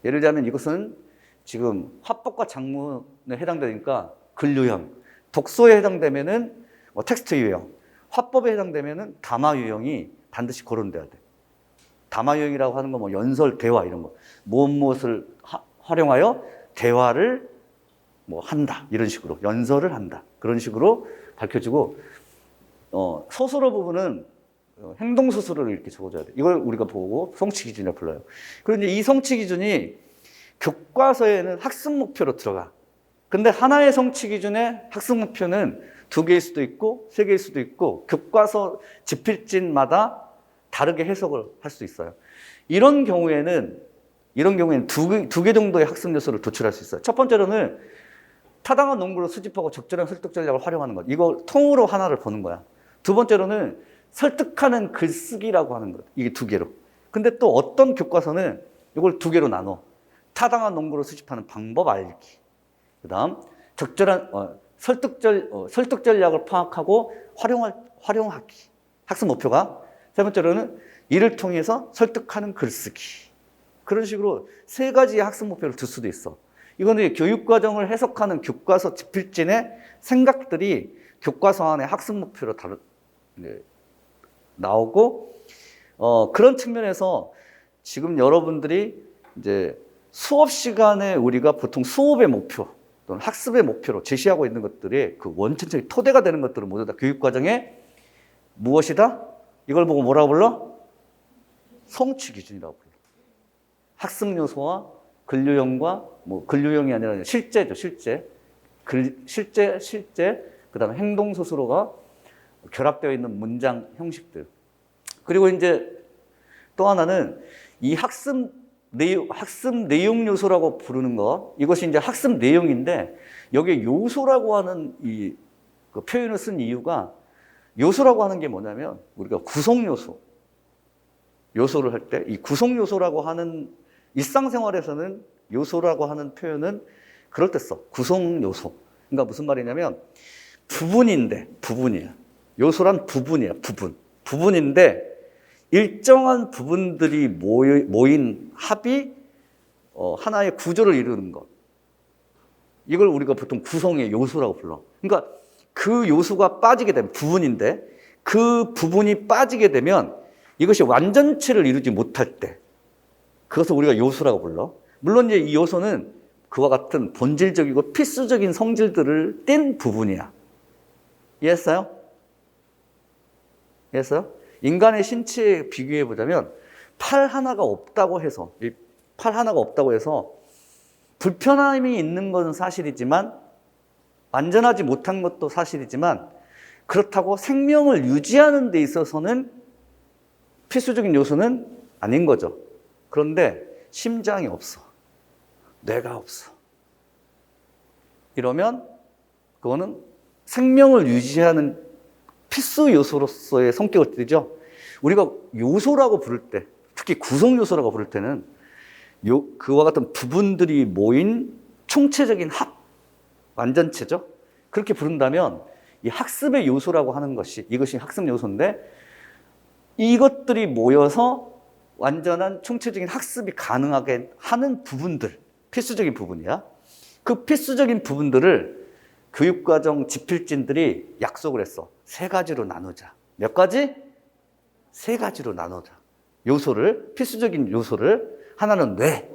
예를 들자면 이것은 지금 화법과 작문에 해당되니까 글 유형, 독서에 해당되면은 텍스트 유형, 화법에 해당되면은 담화 유형이 반드시 거론돼야 돼. 담화 유형이라고 하는 건 연설, 대화 이런 거. 무엇을 활용하여 대화를 한다. 이런 식으로. 연설을 한다. 그런 식으로 밝혀지고, 소설어 부분은 행동수술을 이렇게 적어줘야 돼. 이걸 우리가 보고 성취 기준이라고 불러요. 그런데 이 성취 기준이 교과서에는 학습 목표로 들어가. 근데 하나의 성취 기준의 학습 목표는 2개일 수도 있고 3개일 수도 있고 교과서 집필진마다 다르게 해석을 할 수 있어요. 이런 경우에는 두 개 정도의 학습 요소를 도출할 수 있어요. 첫 번째로는 타당한 논구를 수집하고 적절한 설득 전략을 활용하는 것. 이거 통으로 하나를 보는 거야. 두 번째로는 설득하는 글쓰기라고 하는 것. 이게 2개로. 근데 또 어떤 교과서는 이걸 2개로 나눠. 타당한 논구를 수집하는 방법 알기. 그 다음 적절한 설득 전략을 파악하고 활용하기. 학습 목표가. 세 번째로는 이를 통해서 설득하는 글쓰기. 그런 식으로 3가지의 학습 목표를 둘 수도 있어. 이거는 교육과정을 해석하는 교과서 집필진의 생각들이 교과서 안에 학습 목표로 나오고, 그런 측면에서 지금 여러분들이 이제 수업 시간에 우리가 보통 수업의 목표 또는 학습의 목표로 제시하고 있는 것들이 그 원천적인 토대가 되는 것들은 모두 다 교육과정의 무엇이다? 이걸 보고 뭐라고 불러? 성취 기준이라고 불러. 학습 요소와 글 유형과 글 유형이 아니라 실제죠, 실제. 실제. 그다음에 행동 스스로가 결합되어 있는 문장 형식들. 그리고 이제 또 하나는 이 학습 내용 요소라고 부르는 것. 이것이 이제 학습 내용인데 여기에 요소라고 하는 그 표현을 쓴 이유가, 요소라고 하는 게 뭐냐면 우리가 구성 요소를 할 때 이 구성 요소라고 하는 일상생활에서는 요소라고 하는 표현은 그럴 때 써. 구성 요소. 그러니까 무슨 말이냐면 부분이야. 요소란 부분이야, 부분인데 일정한 부분들이 모인 합이 하나의 구조를 이루는 것. 이걸 우리가 보통 구성의 요소라고 불러. 그러니까 그 요소가 빠지게 되면, 부분인데 그 부분이 빠지게 되면 이것이 완전체를 이루지 못할 때 그것을 우리가 요소라고 불러. 물론 이제 이 요소는 그와 같은 본질적이고 필수적인 성질들을 뗀 부분이야. 이해했어요? 인간의 신체에 비교해 보자면 팔 하나가 없다고 해서 불편함이 있는 것은 사실이지만, 완전하지 못한 것도 사실이지만, 그렇다고 생명을 유지하는 데 있어서는 필수적인 요소는 아닌 거죠. 그런데 심장이 없어. 뇌가 없어. 이러면 그거는 생명을 유지하는 필수 요소로서의 성격을 띠죠. 우리가 요소라고 부를 때, 특히 구성 요소라고 부를 때는 그와 같은 부분들이 모인 총체적인 완전체죠. 그렇게 부른다면 이 학습의 요소라고 하는 이것이 학습 요소인데, 이것들이 모여서 완전한 총체적인 학습이 가능하게 하는 부분들, 필수적인 부분이야. 그 필수적인 부분들을 교육과정 집필진들이 약속을 했어. 3가지로 나누자. 몇 가지? 3가지로 나누자. 필수적인 요소를, 하나는 뇌,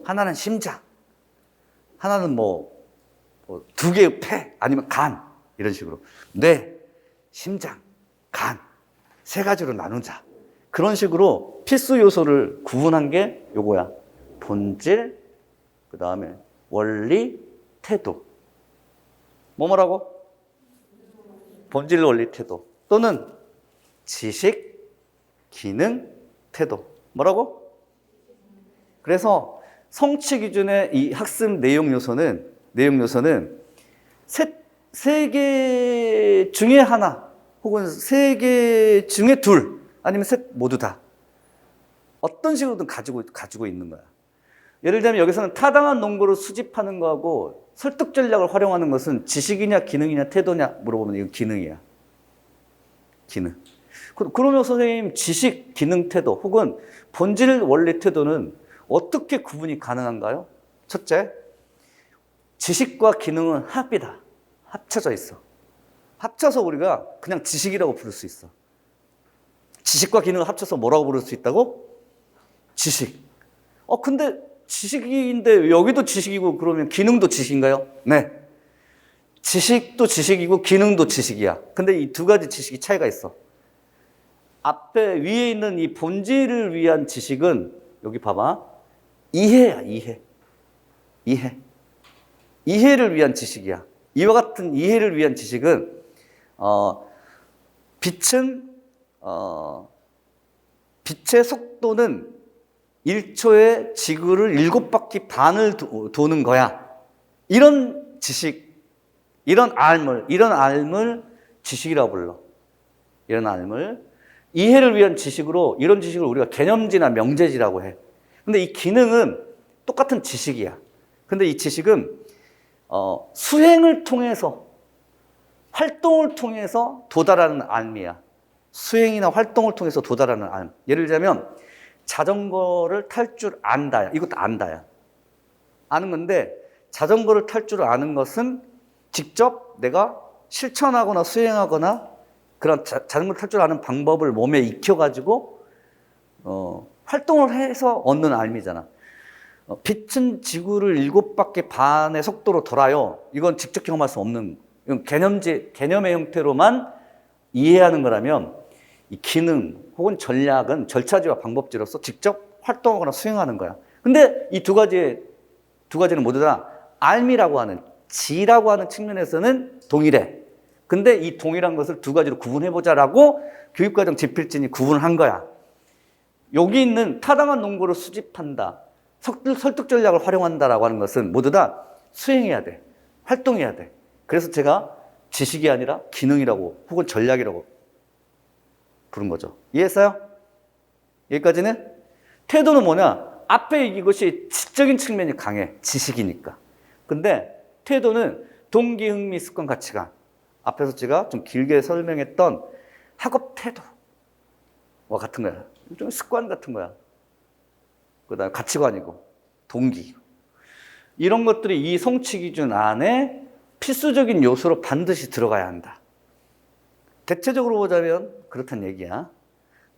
하나는 심장, 하나는 두 개의 폐 아니면 간 이런 식으로 뇌, 심장, 간 세 가지로 나누자. 그런 식으로 필수 요소를 구분한 게 요거야. 본질, 그 다음에 원리, 태도. 뭐라고? 본질, 원리, 태도. 또는 지식, 기능, 태도. 뭐라고? 그래서 성취 기준의 이 학습 내용 요소는 세 개 중에 하나 혹은 세 개 중에 둘 아니면 셋 모두 다 어떤 식으로든 가지고 있는 거야. 예를 들면 여기서는 타당한 논거를 수집하는 거하고 설득 전략을 활용하는 것은 지식이냐 기능이냐 태도냐 물어보면 이건 기능이야. 기능. 그러면 선생님 지식, 기능, 태도 혹은 본질, 원리, 태도는 어떻게 구분이 가능한가요? 첫째, 지식과 기능은 합이다. 합쳐져 있어. 합쳐서 우리가 그냥 지식이라고 부를 수 있어. 지식과 기능을 합쳐서 뭐라고 부를 수 있다고? 지식. 근데 지식인데 여기도 지식이고 그러면 기능도 지식인가요? 네. 지식도 지식이고 기능도 지식이야. 근데 이 두 가지 지식이 차이가 있어. 앞에 위에 있는 이 본질을 위한 지식은 여기 봐봐. 이해야, 이해. 이해를 위한 지식이야. 이와 같은 이해를 위한 지식은 빛의 속도는 1초에 지구를 7바퀴 반을 도는 거야. 이런 지식, 이런 알을 지식이라고 불러. 이런 알을 이해를 위한 지식으로 이런 지식을 우리가 개념지나 명제지라고 해. 근데 이 기능은 똑같은 지식이야. 근데 이 지식은 수행을 통해서 활동을 통해서 도달하는 알미야. 수행이나 활동을 통해서 도달하는 알. 예를 들자면 자전거를 탈 줄 안다야. 이것도 안다야. 아는 건데 자전거를 탈 줄 아는 것은 직접 내가 실천하거나 수행하거나 그런 자전거를 탈 줄 아는 방법을 몸에 익혀가지고 활동을 해서 얻는 알미잖아. 빛은 지구를 7바퀴 반의 속도로 돌아요. 이건 직접 경험할 수 없는 이건 개념의 형태로만 이해하는 거라면 이 기능 혹은 전략은 절차지와 방법지로서 직접 활동하거나 수행하는 거야. 근데 이 두 가지는 모두 다 알미라고 하는 지라고 하는 측면에서는 동일해. 근데 이 동일한 것을 두 가지로 구분해보자라고 교육과정 집필진이 구분을 한 거야. 여기 있는 타당한 논거를 수집한다. 설득 전략을 활용한다라고 하는 것은 모두 다 수행해야 돼. 활동해야 돼. 그래서 제가 지식이 아니라 기능이라고 혹은 전략이라고 부른 거죠. 이해했어요? 여기까지는? 태도는 뭐냐? 앞에 이것이 지적인 측면이 강해. 지식이니까. 근데 태도는 동기, 흥미, 습관, 가치관. 앞에서 제가 좀 길게 설명했던 학업 태도와 같은 거야. 좀 습관 같은 거야. 그 다음에 가치관이고 동기. 이런 것들이 이 성취 기준 안에 필수적인 요소로 반드시 들어가야 한다. 대체적으로 보자면 그렇다는 얘기야.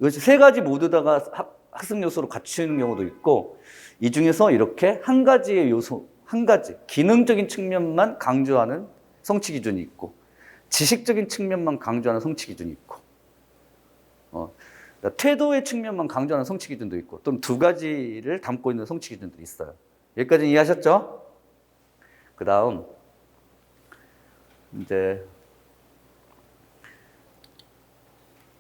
이것이 세 가지 모두 다가 학습 요소로 갖추는 경우도 있고 이 중에서 이렇게 한 가지의 요소, 한 가지 기능적인 측면만 강조하는 성취 기준이 있고 지식적인 측면만 강조하는 성취 기준이 있고 태도의 측면만 강조하는 성취 기준도 있고 또는 두 가지를 담고 있는 성취 기준도 있어요. 여기까지 이해하셨죠? 그 다음 이제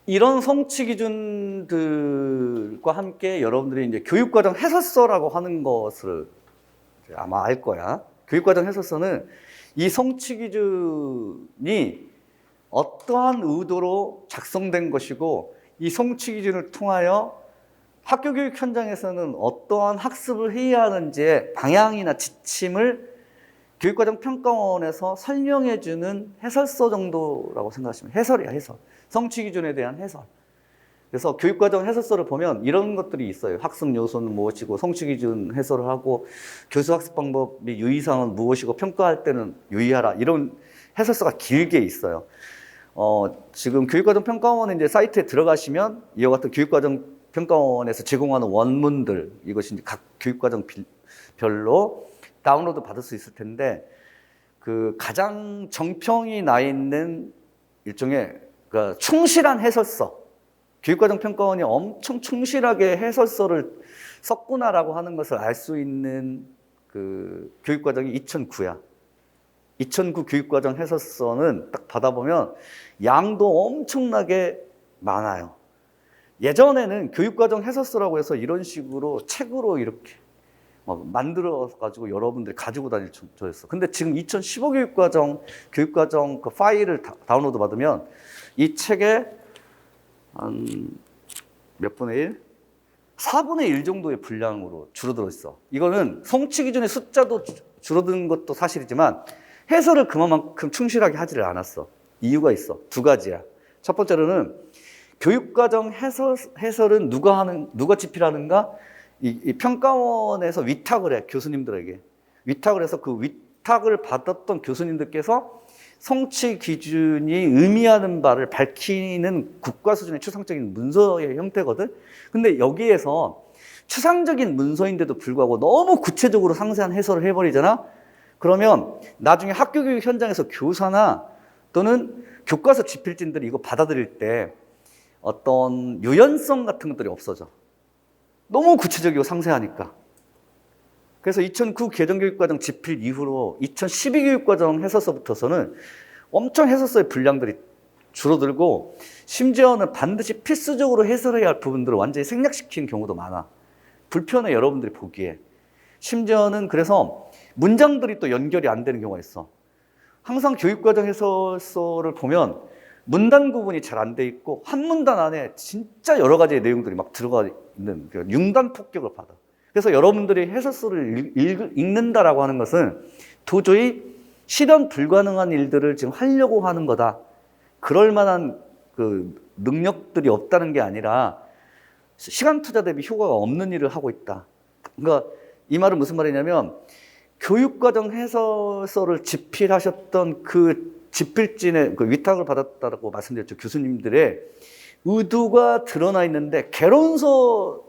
이런 성취 기준들과 함께 여러분들이 이제 교육과정 해설서라고 하는 것을 아마 알 거야. 교육과정 해설서는 이 성취 기준이 어떠한 의도로 작성된 것이고 이 성취 기준을 통하여 학교 교육 현장에서는 어떠한 학습을 해야 하는지의 방향이나 지침을 교육과정 평가원에서 설명해 주는 해설서 정도라고 생각하시면 해설이야, 해설. 성취 기준에 대한 해설. 그래서 교육과정 해설서를 보면 이런 것들이 있어요. 학습 요소는 무엇이고 성취 기준 해설을 하고 교수 학습 방법 및 유의사항은 무엇이고 평가할 때는 유의하라. 이런 해설서가 길게 있어요. 지금 교육과정 평가원의 이제 사이트에 들어가시면 이와 같은 교육과정 평가원에서 제공하는 원문들 이것이 이제 각 교육과정 별로 다운로드 받을 수 있을 텐데 그 가장 정평이 나 있는 일종의 그러니까 충실한 해설서, 교육과정 평가원이 엄청 충실하게 해설서를 썼구나라고 하는 것을 알 수 있는 그 교육과정이 2009야. 2009 교육과정 해설서는 딱 받아보면 양도 엄청나게 많아요. 예전에는 교육과정 해설서라고 해서 이런 식으로 책으로 이렇게 만들어가지고 여러분들이 가지고 다닐 정도였어. 근데 지금 2015 교육과정 그 파일을 다운로드 받으면 이 책에 한 몇 분의 1? 4분의 1 정도의 분량으로 줄어들어 있어. 이거는 성취 기준의 숫자도 줄어든 것도 사실이지만 해설을 그만큼 충실하게 하지를 않았어. 이유가 있어. 두 가지야. 첫 번째로는 교육과정 해설은 누가 집필하는가? 이 평가원에서 위탁을 해, 교수님들에게. 위탁을 해서 그 위탁을 받았던 교수님들께서 성취 기준이 의미하는 바를 밝히는 국가 수준의 추상적인 문서의 형태거든. 근데 여기에서 추상적인 문서인데도 불구하고 너무 구체적으로 상세한 해설을 해버리잖아. 그러면 나중에 학교 교육 현장에서 교사나 또는 교과서 집필진들이 이거 받아들일 때 어떤 유연성 같은 것들이 없어져. 너무 구체적이고 상세하니까. 그래서 2009 개정교육과정 집필 이후로 2012 교육과정 해설서부터서는 엄청 해설서의 분량들이 줄어들고 심지어는 반드시 필수적으로 해설해야 할 부분들을 완전히 생략시키는 경우도 많아. 불편해, 여러분들이 보기에. 심지어는 그래서 문장들이 또 연결이 안 되는 경우가 있어. 항상 교육과정 해설서를 보면 문단 구분이 잘 안 돼 있고 한 문단 안에 진짜 여러 가지의 내용들이 막 들어가 있는 융단 폭격을 받아. 그래서 여러분들이 해설서를 읽는다라고 하는 것은 도저히 실현 불가능한 일들을 지금 하려고 하는 거다. 그럴 만한 그 능력들이 없다는 게 아니라 시간 투자 대비 효과가 없는 일을 하고 있다. 그러니까 이 말은 무슨 말이냐면 교육과정 해설서를 집필하셨던 그 집필진의 그 위탁을 받았다고 말씀드렸죠. 교수님들의 의도가 드러나 있는데 개론서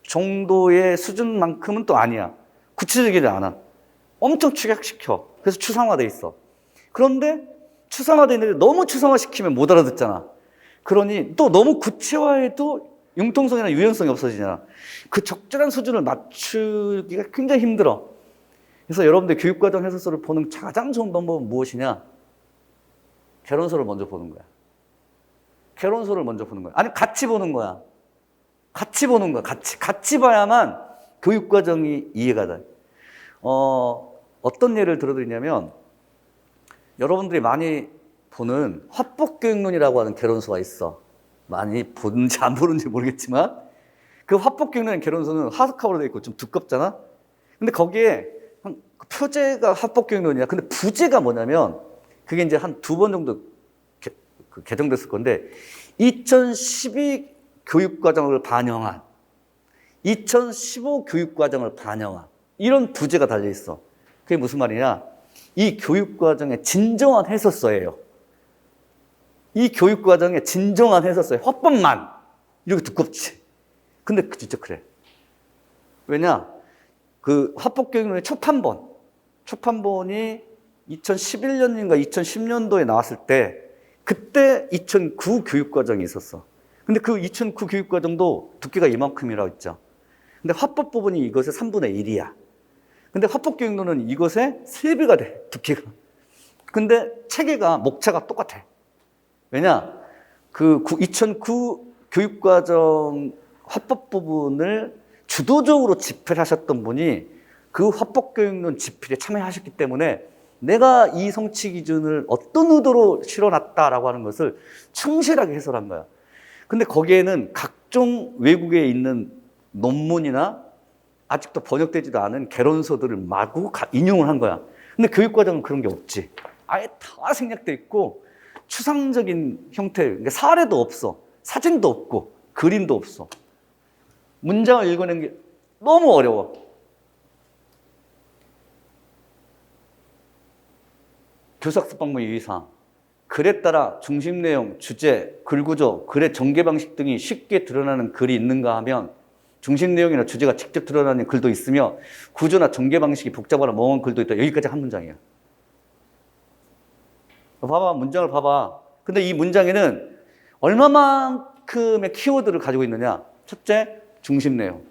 정도의 수준만큼은 또 아니야. 구체적이지 않아. 엄청 축약시켜. 그래서 추상화돼 있어. 그런데 추상화돼 있는데 너무 추상화시키면 못 알아듣잖아. 그러니 또 너무 구체화해도 융통성이나 유연성이 없어지잖아. 그 적절한 수준을 맞추기가 굉장히 힘들어. 그래서 여러분들 교육과정 해설서를 보는 가장 좋은 방법은 무엇이냐? 개론서를 먼저 보는 거야. 개론서를 먼저 보는 거야. 아니, 같이 보는 거야. 같이 보는 거야. 같이 봐야만 교육과정이 이해가 돼. 어떤 예를 들어드리냐면, 여러분들이 많이 보는 화법교육론이라고 하는 개론서가 있어. 많이 보는지 안 보는지 모르겠지만, 그 화법교육론 개론서는 하드카버로 되어 있고 좀 두껍잖아? 근데 거기에 표제가 화법교육론이야. 근데 부제가 뭐냐면, 그게 이제 한 2번 정도 개정됐을 건데, 2012 교육과정을 반영한, 2015 교육과정을 반영한, 이런 부제가 달려있어. 그게 무슨 말이냐? 이 교육과정의 진정한 해설서예요. 이 교육과정의 진정한 해설서예요. 화법만. 이렇게 두껍지. 근데 진짜 그래. 왜냐? 그 화법교육론의 초판본이 2011년인가 2010년도에 나왔을 때 그때 2009 교육과정이 있었어. 근데 그 2009 교육과정도 두께가 이만큼이라고 했죠. 근데 화법 부분이 이것의 3분의 1이야. 근데 화법교육론은 이것의 3배가 돼, 두께가. 근데 체계가, 목차가 똑같아. 왜냐? 그 2009 교육과정 화법 부분을 주도적으로 집필하셨던 분이 그 화법교육론 집필에 참여하셨기 때문에 내가 이 성취 기준을 어떤 의도로 실어놨다라고 하는 것을 충실하게 해설한 거야. 근데 거기에는 각종 외국에 있는 논문이나 아직도 번역되지도 않은 개론서들을 마구 인용을 한 거야. 근데 교육과정은 그런 게 없지. 아예 다 생략돼 있고 추상적인 형태, 그러니까 사례도 없어. 사진도 없고 그림도 없어. 문장을 읽어내는 게 너무 어려워. 교사학습 방법 유의사항. 글에 따라 중심 내용, 주제, 글 구조, 글의 전개 방식 등이 쉽게 드러나는 글이 있는가 하면 중심 내용이나 주제가 직접 드러나는 글도 있으며 구조나 전개 방식이 복잡하나 멍한 글도 있다. 여기까지 한 문장이야. 봐봐, 문장을 봐봐. 근데 이 문장에는 얼마만큼의 키워드를 가지고 있느냐? 첫째, 중심 내용.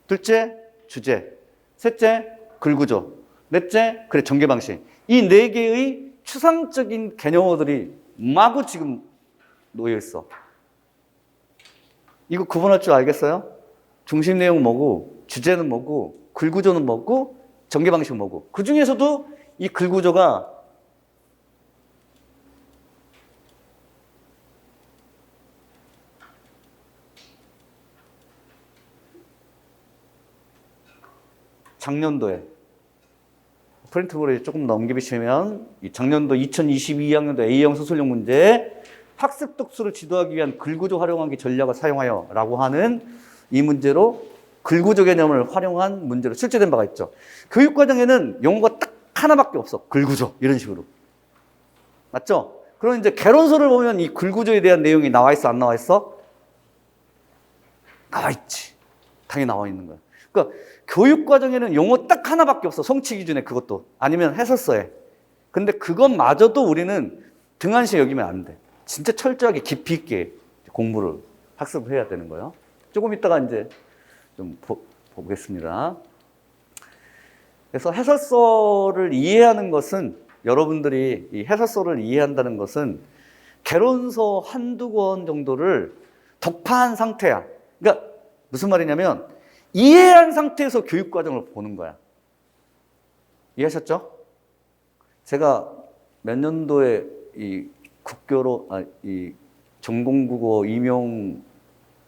둘째, 주제. 셋째, 글구조. 넷째, 그래, 전개 방식. 이 네 개의 추상적인 개념어들이 마구 지금 놓여 있어. 이거 구분할 줄 알겠어요? 중심 내용 뭐고, 주제는 뭐고, 글구조는 뭐고, 전개 방식은 뭐고. 그 중에서도 이 글구조가 작년도에 프린트볼에 조금 넘기시면 이 작년도 2022학년도 A형 소설용 문제 학습 독서를 지도하기 위한 글구조 활용하기 전략을 사용하여 라고 하는 이 문제로 글구조 개념을 활용한 문제로 출제된 바가 있죠. 교육과정에는 용어가 딱 하나밖에 없어. 글구조 이런 식으로. 맞죠? 그럼 이제 개론서를 보면 이 글구조에 대한 내용이 나와 있어 안 나와 있어? 나와 있지. 당연히 나와 있는 거야. 그러니까 교육과정에는 용어 딱 하나밖에 없어. 성취 기준에 그것도. 아니면 해설서에. 근데 그것마저도 우리는 등한시에 여기면 안 돼. 진짜 철저하게 깊이 있게 공부를 학습을 해야 되는 거예요. 조금 이따가 이제 좀 보겠습니다. 그래서 해설서를 이해하는 것은 여러분들이 이 해설서를 이해한다는 것은 개론서 한두 권 정도를 독파한 상태야. 그러니까 무슨 말이냐면 이해한 상태에서 교육과정을 보는 거야. 이해하셨죠? 제가 몇 년도에 이 국교로, 이 전공국어 임용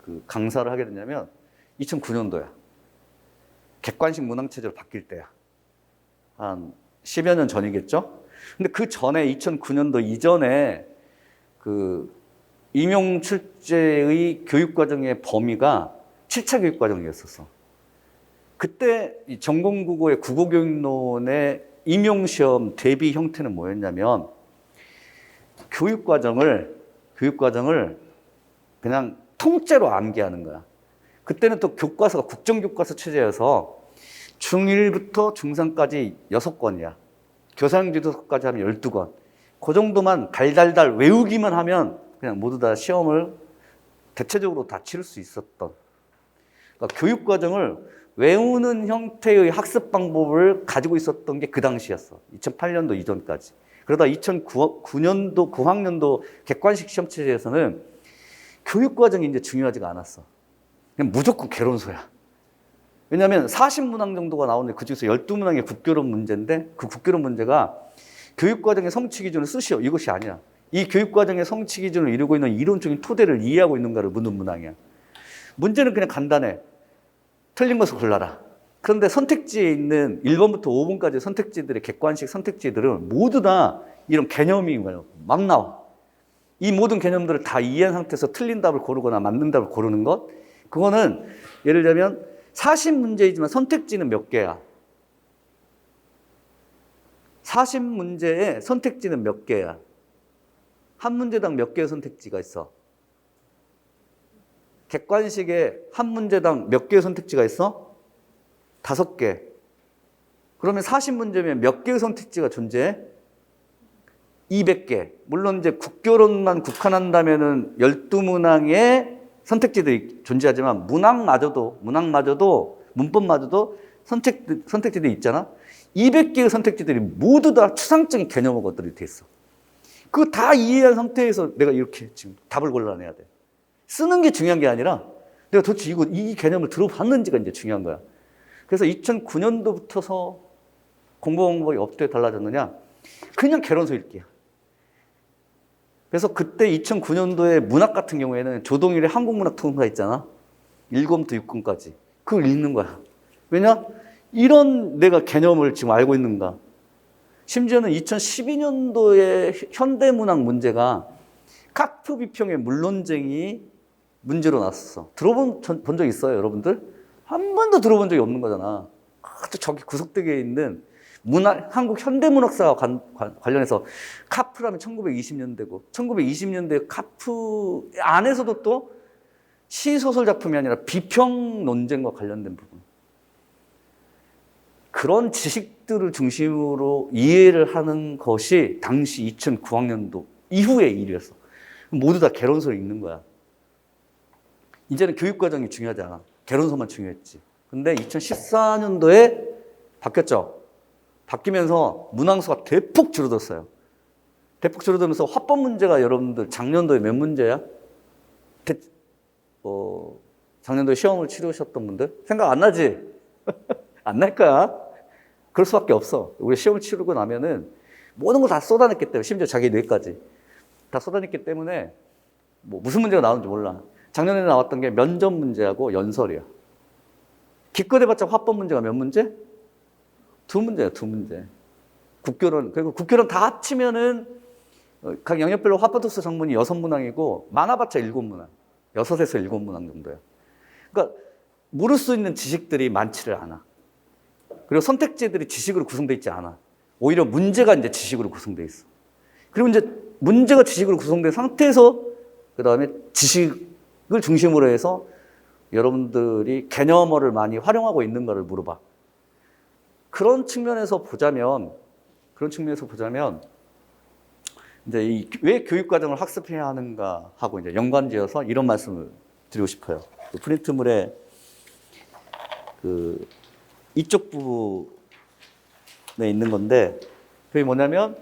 그 강사를 하게 됐냐면 2009년도야. 객관식 문항체제로 바뀔 때야. 한 10여 년 전이겠죠? 근데 그 전에 2009년도 이전에 그 임용 출제의 교육과정의 범위가 7차 교육과정이었었어. 그때 이 전공국어의 국어교육론의 임용시험 대비 형태는 뭐였냐면 교육과정을 그냥 통째로 암기하는 거야. 그때는 또 교과서가 국정교과서 체제여서 중1부터 중3까지 6권이야. 교사용지도서까지 하면 12권. 그 정도만 달달달 외우기만 하면 그냥 모두 다 시험을 대체적으로 다 치를 수 있었던. 그러니까 교육과정을 외우는 형태의 학습 방법을 가지고 있었던 게 그 당시였어. 2008년도 이전까지. 그러다 2009년도, 9학년도 객관식 시험 체제에서는 교육과정이 이제 중요하지가 않았어. 그냥 무조건 개론서야. 왜냐하면 40문항 정도가 나오는데 그중에서 12문항의 국교론 문제인데 그 국교론 문제가 교육과정의 성취 기준을 쓰시오. 이것이 아니야. 이 교육과정의 성취 기준을 이루고 있는 이론적인 토대를 이해하고 있는가를 묻는 문항이야. 문제는 그냥 간단해. 틀린 것을 골라라. 그런데 선택지에 있는 1번부터 5번까지 선택지들의 객관식 선택지들은 모두 다 이런 개념인 거예요. 막 나와. 이 모든 개념들을 다 이해한 상태에서 틀린 답을 고르거나 맞는 답을 고르는 것. 그거는 예를 들면 40문제이지만 선택지는 몇 개야? 40문제의 선택지는 몇 개야? 한 문제당 몇 개의 선택지가 있어? 객관식에 한 문제당 몇 개의 선택지가 있어? 5개. 그러면 40문제면 몇 개의 선택지가 존재해? 200개. 물론 이제 국교론만 국한한다면은 12문항의 선택지들이 존재하지만 문항마저도 문법마저도 선택지들이 있잖아. 200개의 선택지들이 모두 다 추상적인 개념의 것들이 돼 있어. 그거 다 이해한 상태에서 내가 이렇게 지금 답을 골라내야 돼. 쓰는 게 중요한 게 아니라 내가 도대체 이 개념을 들어봤는지가 이제 중요한 거야. 그래서 2009년도부터서 공부 방법이 어떻게 달라졌느냐? 그냥 개론서 읽기야. 그래서 그때 2009년도에 문학 같은 경우에는 조동일의 한국문학 통사 있잖아. 1권부터 6권까지. 그걸 읽는 거야. 왜냐? 이런 내가 개념을 지금 알고 있는가. 심지어는 2012년도에 현대문학 문제가 카프 비평의 물론쟁이 문제로 나왔어. 들어본 적 있어요, 여러분들? 한 번도 들어본 적이 없는 거잖아. 아주 저기 구석대기에 있는 한국 현대문학사와 관련해서 카프라면 1920년대고 1920년대 카프 안에서도 또 시소설 작품이 아니라 비평 논쟁과 관련된 부분. 그런 지식들을 중심으로 이해를 하는 것이 당시 2009학년도 이후의 일이었어. 모두 다 개론서를 읽는 거야. 이제는 교육과정이 중요하지 않아. 개론서만 중요했지. 근데 2014년도에 바뀌었죠. 바뀌면서 문항수가 대폭 줄어들었어요. 대폭 줄어들면서 화법 문제가 여러분들 작년도에 몇 문제야? 작년도에 시험을 치르셨던 분들? 생각 안 나지? 안 날 거야. 그럴 수밖에 없어. 우리 시험을 치르고 나면은 모든 걸 다 쏟아냈기 때문에, 심지어 자기 뇌까지 다 쏟아냈기 때문에 뭐 무슨 문제가 나오는지 몰라. 작년에 나왔던 게 면접 문제하고 연설이야. 기껏해봤자 화법 문제가 몇 문제? 2문제야, 2문제. 국교론, 그리고 국교론 다 합치면은 각 영역별로 화법독서 정문이 6문항이고 많아봤자 7문항. 6에서 7문항 정도야. 그러니까 모를 수 있는 지식들이 많지를 않아. 그리고 선택지들이 지식으로 구성되어 있지 않아. 오히려 문제가 이제 지식으로 구성되어 있어. 그리고 이제 문제가 지식으로 구성된 상태에서 그 다음에 지식을 중심으로 해서 여러분들이 개념어를 많이 활용하고 있는가를 물어봐. 그런 측면에서 보자면 이제 왜 교육과정을 학습해야 하는가 하고 이제 연관지어서 이런 말씀을 드리고 싶어요. 그 프린트물에 그 이쪽 부분에 있는 건데 그게 뭐냐면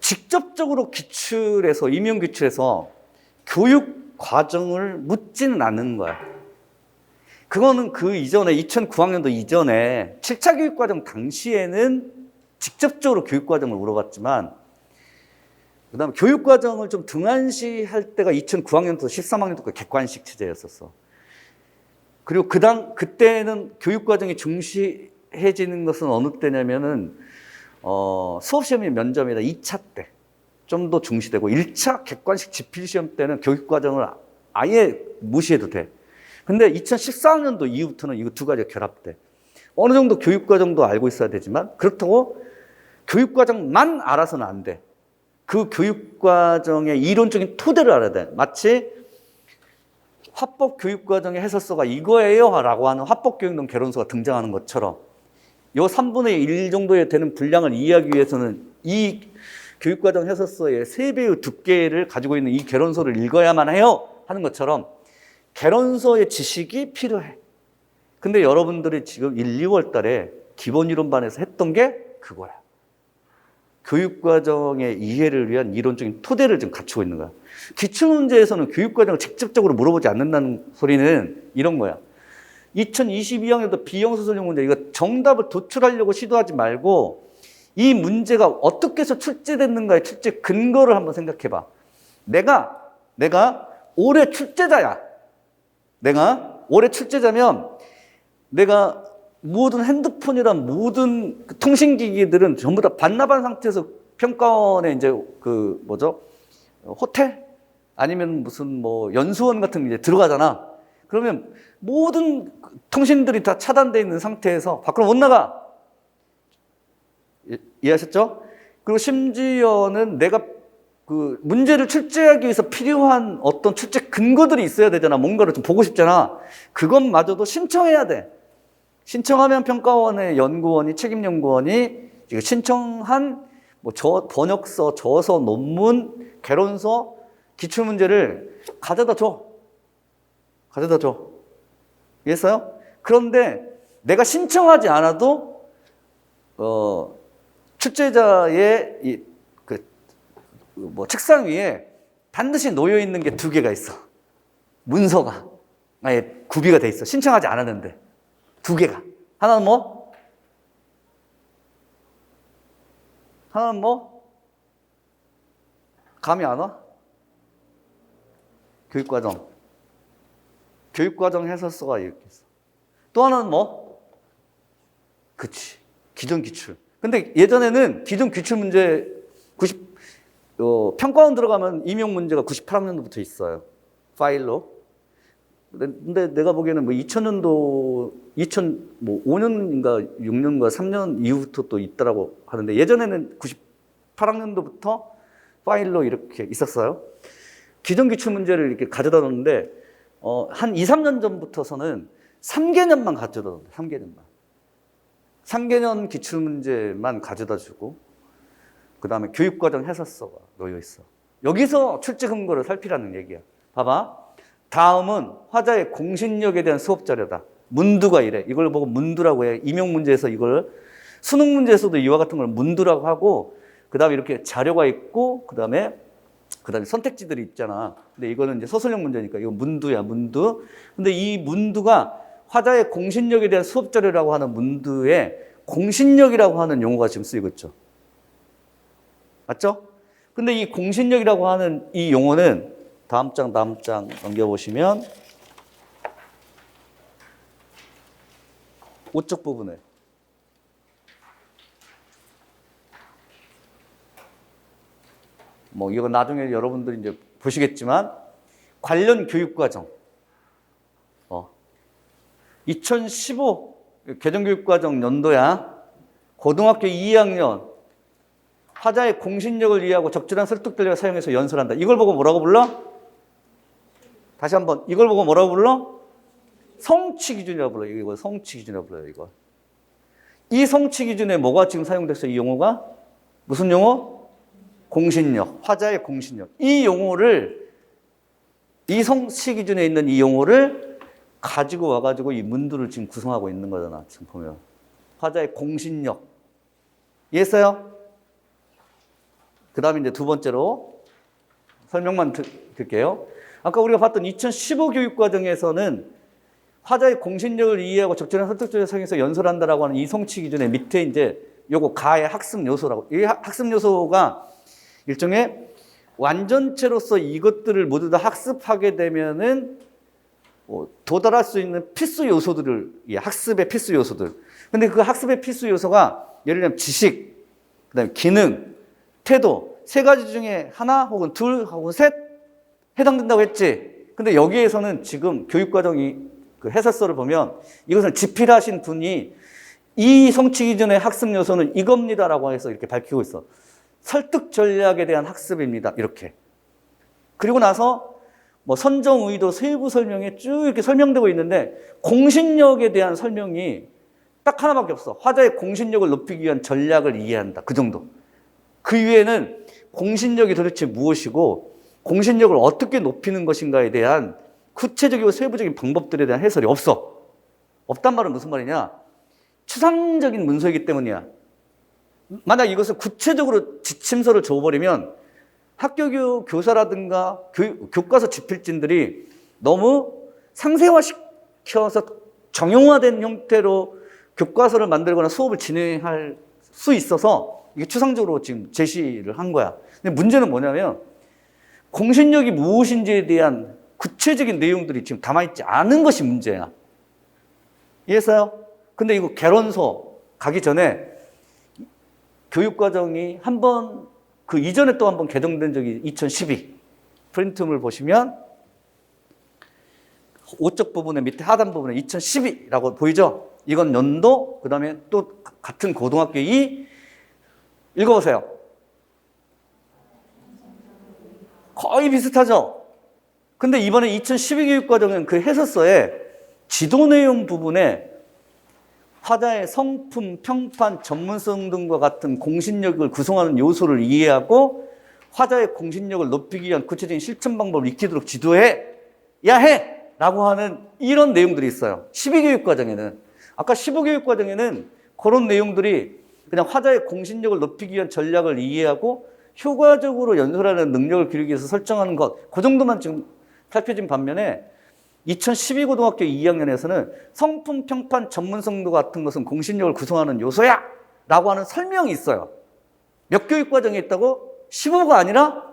직접적으로 기출해서 임용 기출해서 교육 과정을 묻지는 않는 거야. 그거는 그 이전에 2009학년도 이전에 7차 교육과정 당시에는 직접적으로 교육과정을 물어봤지만 그다음에 교육과정을 좀 등한시할 때가 2009학년부터 13학년도까지 객관식 체제였었어. 그리고 그때는 교육과정이 중시해지는 것은 어느 때냐면은 수업시험이 면접이다 2차 때 좀 더 중시되고 1차 객관식 지필시험 때는 교육과정을 아예 무시해도 돼. 근데 2014학년도 이후부터는 이거 두 가지가 결합돼. 어느 정도 교육과정도 알고 있어야 되지만 그렇다고 교육과정만 알아서는 안 돼. 그 교육과정의 이론적인 토대를 알아야 돼. 마치 화법 교육과정의 해설서가 이거예요 라고 하는 화법교육론 개론서가 등장하는 것처럼 요 3분의 1 정도에 되는 분량을 이해하기 위해서는 이 교육과정 해설서의 3배의 두께를 가지고 있는 이 개론서를 읽어야만 해요 하는 것처럼 개론서의 지식이 필요해. 근데 여러분들이 지금 1, 2월 달에 기본이론반에서 했던 게 그거야. 교육과정의 이해를 위한 이론적인 토대를 지금 갖추고 있는 거야. 기출문제에서는 교육과정을 직접적으로 물어보지 않는다는 소리는 이런 거야. 2022학년도 비영수설용 문제, 이거 정답을 도출하려고 시도하지 말고 이 문제가 어떻게 해서 출제됐는가의 출제 근거를 한번 생각해 봐. 내가 올해 출제자야. 내가 올해 출제자면 내가 모든 핸드폰이란 모든 통신기기들은 전부 다 반납한 상태에서 평가원에 이제 호텔? 아니면 무슨 뭐 연수원 같은 게 이제 들어가잖아. 그러면 모든 통신들이 다 차단되어 있는 상태에서 밖으로 못 나가. 이해하셨죠? 그리고 심지어는 내가 그 문제를 출제하기 위해서 필요한 어떤 출제 근거들이 있어야 되잖아. 뭔가를 좀 보고 싶잖아. 그것마저도 신청해야 돼. 신청하면 평가원의 연구원이, 책임연구원이 신청한 뭐 번역서, 저서, 논문, 개론서, 기출문제를 가져다 줘. 이해했어요? 그런데 내가 신청하지 않아도 출제자의 책상 위에 반드시 놓여 있는 게 2개가 있어. 문서가 아예 구비가 돼 있어. 신청하지 않았는데 2개가. 하나는 뭐? 감이 안 와? 교육과정 해설서가 이렇게 있어. 또 하나는 뭐? 그치. 기존 기출. 근데 예전에는 기존 기출 문제 평가원 들어가면 임용 문제가 98학년도부터 있어요. 파일로. 근데 내가 보기에는 뭐 5년인가 6년인가 3년 이후부터 또 있더라고 하는데 예전에는 98학년도부터 파일로 이렇게 있었어요. 기존 기출 문제를 이렇게 가져다 놓는데 한 2, 3년 전부터서는 3개년만 가져다 줘. 3개년만. 3개년 기출문제만 가져다 주고 그 다음에 교육과정 해설서가 놓여 있어. 여기서 출제 근거를 살피라는 얘기야. 봐봐. 다음은 화자의 공신력에 대한 수업 자료다. 문두가 이래. 이걸 보고 문두라고 해. 임용 문제에서 이걸 수능 문제에서도 이와 같은 걸 문두라고 하고 그 다음에 이렇게 자료가 있고 그 다음에 선택지들이 있잖아. 근데 이거는 이제 서술형 문제니까 이거 문두야, 문두. 근데 이 문두가 화자의 공신력에 대한 수업 자료라고 하는 문두에 공신력이라고 하는 용어가 지금 쓰이고 있죠. 맞죠? 근데 이 공신력이라고 하는 이 용어는 다음 장 넘겨보시면 5쪽 부분에 뭐 이거 나중에 여러분들이 이제 보시겠지만 관련 교육과정 2015 개정교육과정 연도야. 고등학교 2학년 화자의 공신력을 이해하고 적절한 설득 전략을 사용해서 연설한다. 이걸 보고 뭐라고 불러? 다시 한번 이걸 보고 뭐라고 불러? 성취 기준이라고 불러요. 이거 성취 기준이라고 불러요. 이거. 이 성취 기준에 뭐가 지금 사용됐어요? 이 용어가? 무슨 용어? 공신력. 화자의 공신력. 이 용어를 이 성취 기준에 있는 이 용어를 가지고 와가지고 이 문두를 지금 구성하고 있는 거잖아. 지금 보면. 화자의 공신력. 이해했어요? 그 다음에 이제 두 번째로 설명만 드릴게요. 아까 우리가 봤던 2015 교육과정에서는 화자의 공신력을 이해하고 적절한 설득적인 상에서 연설한다라고 하는 이 성취 기준의 밑에 이제 요거 가의 학습 요소라고. 이 학습 요소가 일종의 완전체로서 이것들을 모두 다 학습하게 되면은 도달할 수 있는 필수 요소들을, 학습의 필수 요소들. 근데 그 학습의 필수 요소가 예를 들면 지식, 그 다음에 기능, 태도, 세 가지 중에 하나 혹은 둘 혹은 셋 해당된다고 했지. 근데 여기에서는 지금 교육과정이 그 해설서를 보면 이것을 집필하신 분이 이 성취 기준의 학습 요소는 이겁니다라고 해서 이렇게 밝히고 있어. 설득 전략에 대한 학습입니다. 이렇게. 그리고 나서 뭐 선정 의도 세부 설명에 쭉 이렇게 설명되고 있는데 공신력에 대한 설명이 딱 하나밖에 없어. 화자의 공신력을 높이기 위한 전략을 이해한다. 그 정도. 그 위에는 공신력이 도대체 무엇이고 공신력을 어떻게 높이는 것인가에 대한 구체적이고 세부적인 방법들에 대한 해설이 없어. 없단 말은 무슨 말이냐? 추상적인 문서이기 때문이야. 만약 이것을 구체적으로 지침서를 줘버리면 학교 교사라든가 교과서 집필진들이 너무 상세화시켜서 정형화된 형태로 교과서를 만들거나 수업을 진행할 수 있어서 이게 추상적으로 지금 제시를 한 거야. 근데 문제는 뭐냐면 공신력이 무엇인지에 대한 구체적인 내용들이 지금 담아있지 않은 것이 문제야. 이해했어요? 근데 이거 개론서 가기 전에 교육과정이 한번 그 이전에 또 한 번 개정된 적이 2012 프린트물 보시면 5쪽 부분의 밑에 하단 부분에 2012라고 보이죠? 이건 연도, 그 다음에 또 같은 고등학교 2 읽어보세요. 거의 비슷하죠? 근데 이번에 2012 교육과정은 그 해설서에 지도 내용 부분에 화자의 성품, 평판, 전문성 등과 같은 공신력을 구성하는 요소를 이해하고 화자의 공신력을 높이기 위한 구체적인 실천 방법을 익히도록 지도해야 해! 라고 하는 이런 내용들이 있어요. 12교육과정에는. 아까 15교육과정에는 그런 내용들이 그냥 화자의 공신력을 높이기 위한 전략을 이해하고 효과적으로 연설하는 능력을 기르기 위해서 설정하는 것, 그 정도만 지금 살펴진 반면에 2012 고등학교 2학년에서는 성품, 평판, 전문성도 같은 것은 공신력을 구성하는 요소야! 라고 하는 설명이 있어요. 몇 교육과정에 있다고? 15가 아니라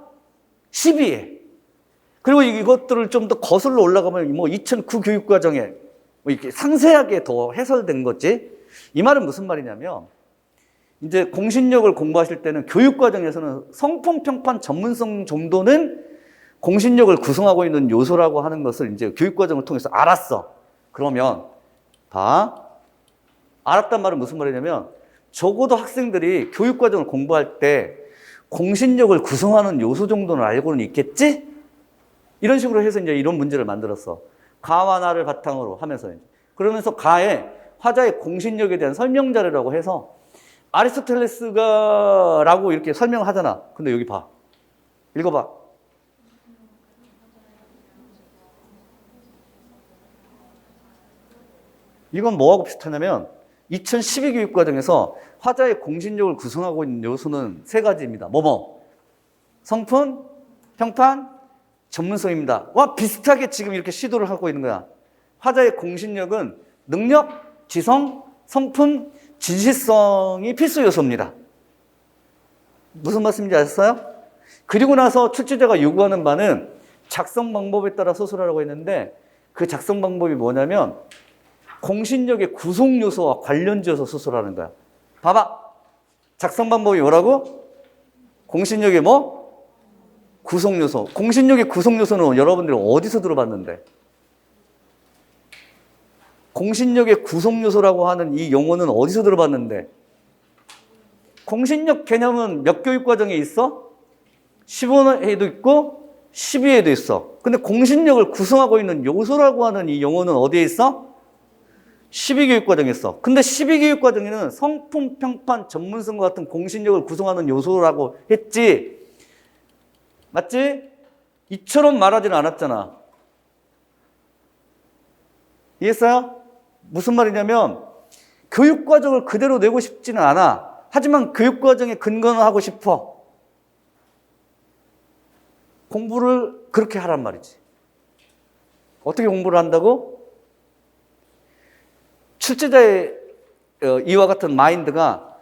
12에. 그리고 이것들을 좀 더 거슬러 올라가면 뭐 2009 교육과정에 뭐 이렇게 상세하게 더 해설된 거지. 이 말은 무슨 말이냐면 이제 공신력을 공부하실 때는 교육과정에서는 성품, 평판, 전문성 정도는 공신력을 구성하고 있는 요소라고 하는 것을 이제 교육과정을 통해서 알았어. 그러면 봐. 알았단 말은 무슨 말이냐면 적어도 학생들이 교육과정을 공부할 때 공신력을 구성하는 요소 정도는 알고는 있겠지? 이런 식으로 해서 이제 이런 문제를 만들었어. 가와 나를 바탕으로 하면서 그러면서 가에 화자의 공신력에 대한 설명 자료라고 해서 아리스토텔레스가 라고 이렇게 설명을 하잖아. 근데 여기 봐. 읽어봐. 이건 뭐하고 비슷하냐면 2012 교육과정에서 화자의 공신력을 구성하고 있는 요소는 세 가지입니다. 뭐뭐? 성품, 평판, 전문성입니다. 와, 비슷하게 지금 이렇게 시도를 하고 있는 거야. 화자의 공신력은 능력, 지성, 성품, 진실성이 필수 요소입니다. 무슨 말씀인지 아셨어요? 그리고 나서 출제자가 요구하는 바는 작성 방법에 따라 소설하라고 했는데 그 작성 방법이 뭐냐면 공신력의 구성 요소와 관련지어서 소설하는 거야. 봐봐. 작성 방법이 뭐라고? 공신력의 뭐? 구성 요소. 공신력의 구성 요소는 여러분들이 어디서 들어봤는데? 공신력의 구성 요소라고 하는 이 용어는 어디서 들어봤는데? 공신력 개념은 몇 교육 과정에 있어? 15회에도 있고 12회에도 있어. 근데 공신력을 구성하고 있는 요소라고 하는 이 용어는 어디에 있어? 12교육 과정에 있어. 근데 12교육 과정에는 성품, 평판, 전문성과 같은 공신력을 구성하는 요소라고 했지. 맞지? 이처럼 말하지는 않았잖아. 이해했어요? 무슨 말이냐면 교육과정을 그대로 내고 싶지는 않아. 하지만 교육과정에 근거는 하고 싶어. 공부를 그렇게 하란 말이지. 어떻게 공부를 한다고? 출제자의 이와 같은 마인드가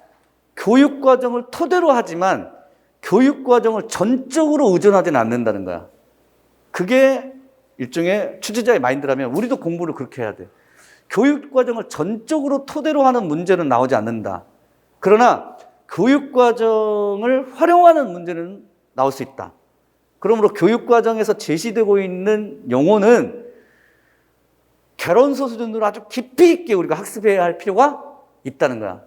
교육과정을 토대로 하지만 교육과정을 전적으로 의존하지는 않는다는 거야. 그게 일종의 출제자의 마인드라면 우리도 공부를 그렇게 해야 돼. 교육과정을 전적으로 토대로 하는 문제는 나오지 않는다. 그러나 교육과정을 활용하는 문제는 나올 수 있다. 그러므로 교육과정에서 제시되고 있는 용어는 개론서 수준으로 아주 깊이 있게 우리가 학습해야 할 필요가 있다는 거야.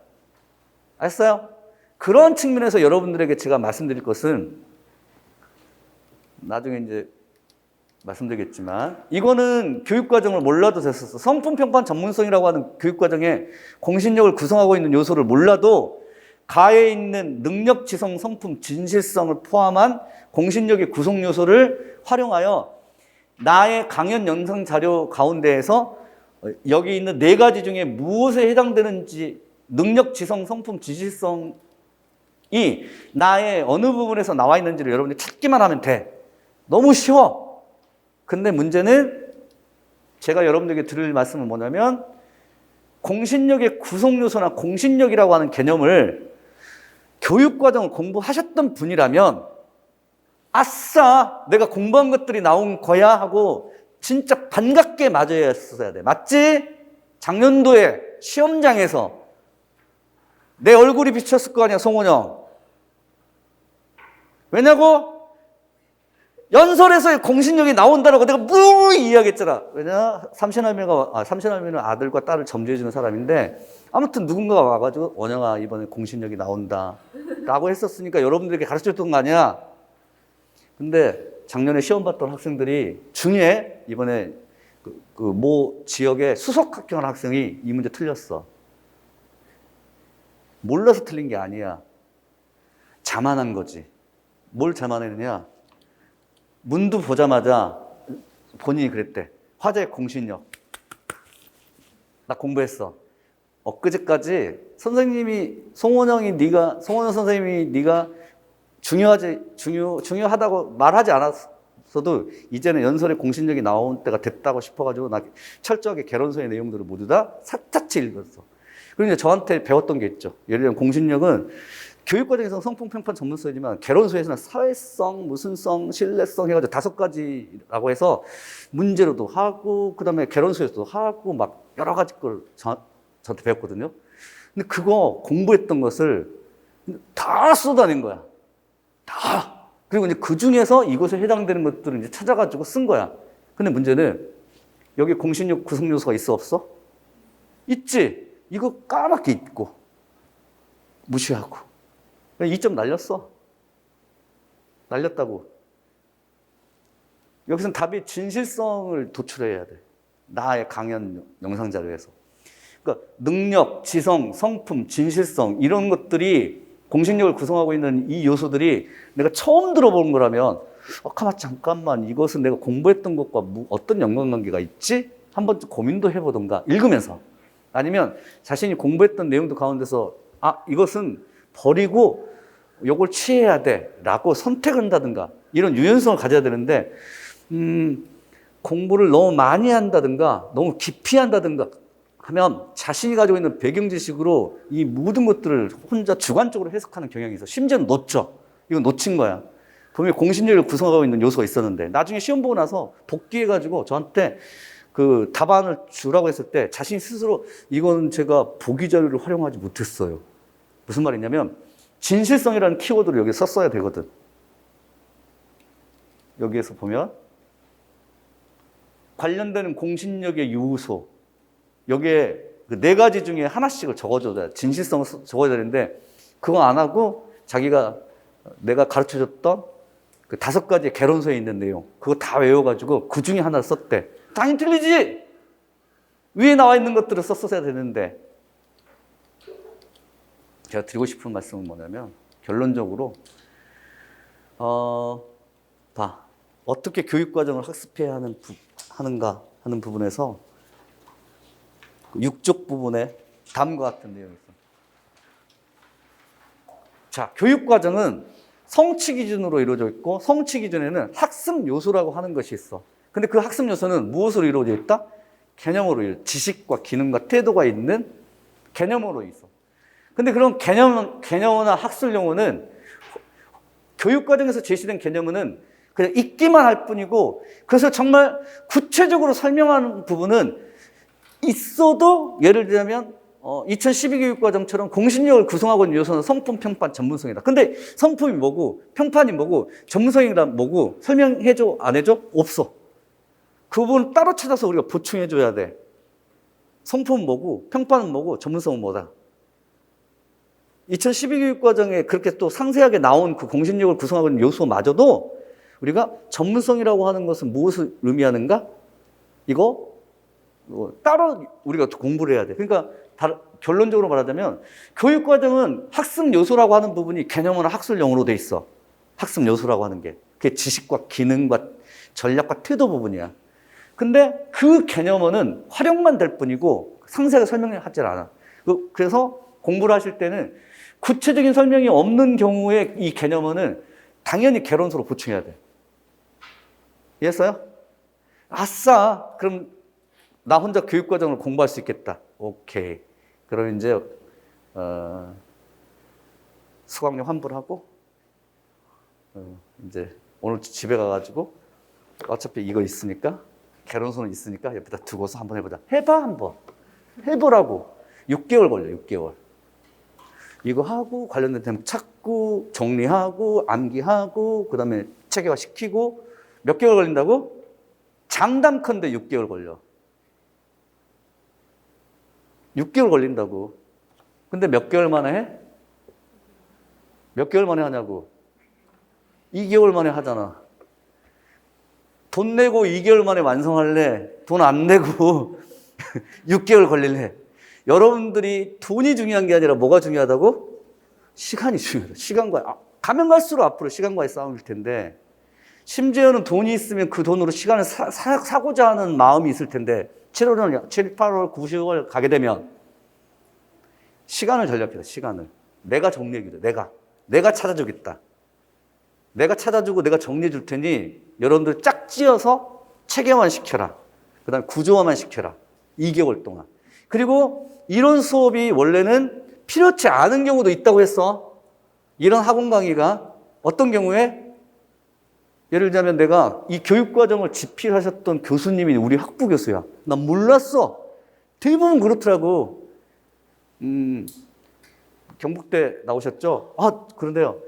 알았어요? 그런 측면에서 여러분들에게 제가 말씀드릴 것은 나중에 이제 말씀드리겠지만 이거는 교육과정을 몰라도 됐었어. 성품, 평판, 전문성이라고 하는 교육과정에 공신력을 구성하고 있는 요소를 몰라도 가에 있는 능력, 지성, 성품, 진실성을 포함한 공신력의 구성 요소를 활용하여 나의 강연 영상 자료 가운데에서 여기 있는 네 가지 중에 무엇에 해당되는지 능력, 지성, 성품, 진실성이 나의 어느 부분에서 나와 있는지를 여러분이 찾기만 하면 돼. 너무 쉬워. 근데 문제는 제가 여러분들에게 드릴 말씀은 뭐냐면 공신력의 구성 요소나 공신력이라고 하는 개념을 교육과정을 공부하셨던 분이라면 아싸, 내가 공부한 것들이 나온 거야 하고 진짜 반갑게 맞아야 했어야 돼. 맞지? 작년도에 시험장에서 내 얼굴이 비쳤을 거 아니야, 송원영. 왜냐고? 연설에서의 공신력이 나온다라고 내가 무리 이야기했잖아. 왜냐? 삼신할매는 아들과 딸을 점지해주는 사람인데 아무튼 누군가가 와가지고 원영아 이번에 공신력이 나온다 라고 했었으니까 여러분들에게 가르쳐줬던 거 아니야. 근데 작년에 시험 봤던 학생들이 중에 이번에 모 지역에 수석 합격한 학생이 이 문제 틀렸어. 몰라서 틀린 게 아니야. 자만한 거지. 뭘 자만했느냐? 문도 보자마자 본인이 그랬대. 화자의 공신력. 나 공부했어. 엊그제까지 송원영 선생님이 네가 중요하다고 말하지 않았어도 이제는 연설에 공신력이 나온 때가 됐다고 싶어가지고 나 철저하게 개론서의 내용들을 모두 다 샅샅이 읽었어. 그리고 이제 저한테 배웠던 게 있죠. 예를 들면 공신력은 교육과정에서는 성품, 평판, 전문성이지만 개론서에서는 사회성, 무슨성, 신뢰성 해가지고 5가지라고 해서 문제로도 하고 그다음에 개론서에서도 하고 막 여러 가지 걸 저한테 배웠거든요. 근데 그거 공부했던 것을 다 쏟아낸 거야. 다. 그리고 이제 그 중에서 이것에 해당되는 것들을 이제 찾아가지고 쓴 거야. 근데 문제는 여기 공신력 구성 요소가 있어, 없어? 있지. 이거 까맣게 잊고 무시하고 2점 날렸어. 날렸다고. 여기서는 답이 진실성을 도출해야 돼. 나의 강연 영상 자료에서. 그러니까 능력, 지성, 성품, 진실성 이런 것들이 공신력을 구성하고 있는 이 요소들이 내가 처음 들어본 거라면 가만 잠깐만 이것은 내가 공부했던 것과 어떤 연관관계가 있지? 한번 고민도 해보던가 읽으면서 아니면 자신이 공부했던 내용도 가운데서 이것은 버리고 이걸 취해야 돼 라고 선택을 한다든가 이런 유연성을 가져야 되는데 공부를 너무 많이 한다든가 너무 깊이 한다든가 하면 자신이 가지고 있는 배경 지식으로 이 모든 것들을 혼자 주관적으로 해석하는 경향이 있어. 심지어는 놓쳐. 이거 놓친 거야. 분명히 공신력을 구성하고 있는 요소가 있었는데 나중에 시험 보고 나서 복귀해가지고 저한테 그 답안을 주라고 했을 때 자신 스스로 이건 제가 보기 자료를 활용하지 못했어요. 무슨 말이냐면 진실성이라는 키워드를 여기 썼어야 되거든. 여기에서 보면 관련되는 공신력의 요소 여기에 그 4가지 중에 하나씩을 적어줘야 돼. 진실성을 적어야 되는데 그거 안 하고 자기가 내가 가르쳐줬던 그 5가지의 개론서에 있는 내용 그거 다 외워가지고 그 중에 하나를 썼대. 당연히 틀리지. 위에 나와 있는 것들을 썼어야 되는데 제가 드리고 싶은 말씀은 뭐냐면 결론적으로 어떻게 교육과정을 학습해야 하는가 하는 부분에서 6쪽 부분에 다음과 같은 내용이 있어요. 자, 교육과정은 성취 기준으로 이루어져 있고 성취 기준에는 학습 요소라고 하는 것이 있어. 근데 그 학습 요소는 무엇으로 이루어져 있다? 개념으로 지식과 기능과 태도가 있는 개념으로 있어. 근데 그런 개념어나 학습 용어는 교육과정에서 제시된 개념은 그냥 읽기만 할 뿐이고 그래서 정말 구체적으로 설명하는 부분은 있어도 예를 들자면 2012 교육과정처럼 공신력을 구성하고 있는 요소는 성품, 평판, 전문성이다. 근데 성품이 뭐고 평판이 뭐고 전문성이란 뭐고 설명해줘 안 해줘? 없어. 그 부분을 따로 찾아서 우리가 보충해줘야 돼. 성품은 뭐고 평판은 뭐고 전문성은 뭐다. 2012 교육과정에 그렇게 또 상세하게 나온 그 공신력을 구성하고 있는 요소마저도 우리가 전문성이라고 하는 것은 무엇을 의미하는가? 이거 따로 우리가 공부를 해야 돼. 그러니까 결론적으로 말하자면 교육과정은 학습 요소라고 하는 부분이 개념어나 학술용어로 돼 있어. 학습 요소라고 하는 게. 그게 지식과 기능과 전략과 태도 부분이야. 근데 그 개념어는 활용만 될 뿐이고 상세하게 설명하지 않아. 그래서 공부를 하실 때는 구체적인 설명이 없는 경우에 이 개념어는 당연히 개론서로 보충해야 돼. 이해했어요? 아싸! 그럼 나 혼자 교육과정을 공부할 수 있겠다. 오케이. 그럼 이제 수강료 환불하고 이제 오늘 집에 가가지고 어차피 이거 있으니까 개론서는 있으니까 옆에다 두고서 한번 해보자. 해봐 한번. 해보라고. 6개월 걸려. 6개월. 이거 하고 관련된 대목 찾고 정리하고 암기하고 그 다음에 체계화시키고 몇 개월 걸린다고? 장담컨대 6개월 걸려. 6개월 걸린다고. 근데 몇 개월 만에 해? 몇 개월 만에 하냐고. 2개월 만에 하잖아. 돈 내고 2개월 만에 완성할래? 돈 안 내고 6개월 걸릴래? 여러분들이 돈이 중요한 게 아니라 뭐가 중요하다고? 시간이 중요하다. 시간과 가면 갈수록 앞으로 시간과의 싸움일 텐데 심지어는 돈이 있으면 그 돈으로 시간을 사고자 하는 마음이 있을 텐데 7월, 7, 8월, 9, 10월 가게 되면 시간을 전략해라. 시간을. 내가 정리해주겠다. 내가 찾아주겠다. 내가 찾아주고 내가 정리해 줄 테니 여러분들 짝지어서 체계화만 시켜라. 그 다음에 구조화만 시켜라. 2개월 동안. 그리고 이런 수업이 원래는 필요치 않은 경우도 있다고 했어. 이런 학원 강의가 어떤 경우에 예를 들자면 내가 이 교육과정을 집필하셨던 교수님이 우리 학부 교수야. 난 몰랐어. 대부분 그렇더라고. 경북대 나오셨죠? 그런데요.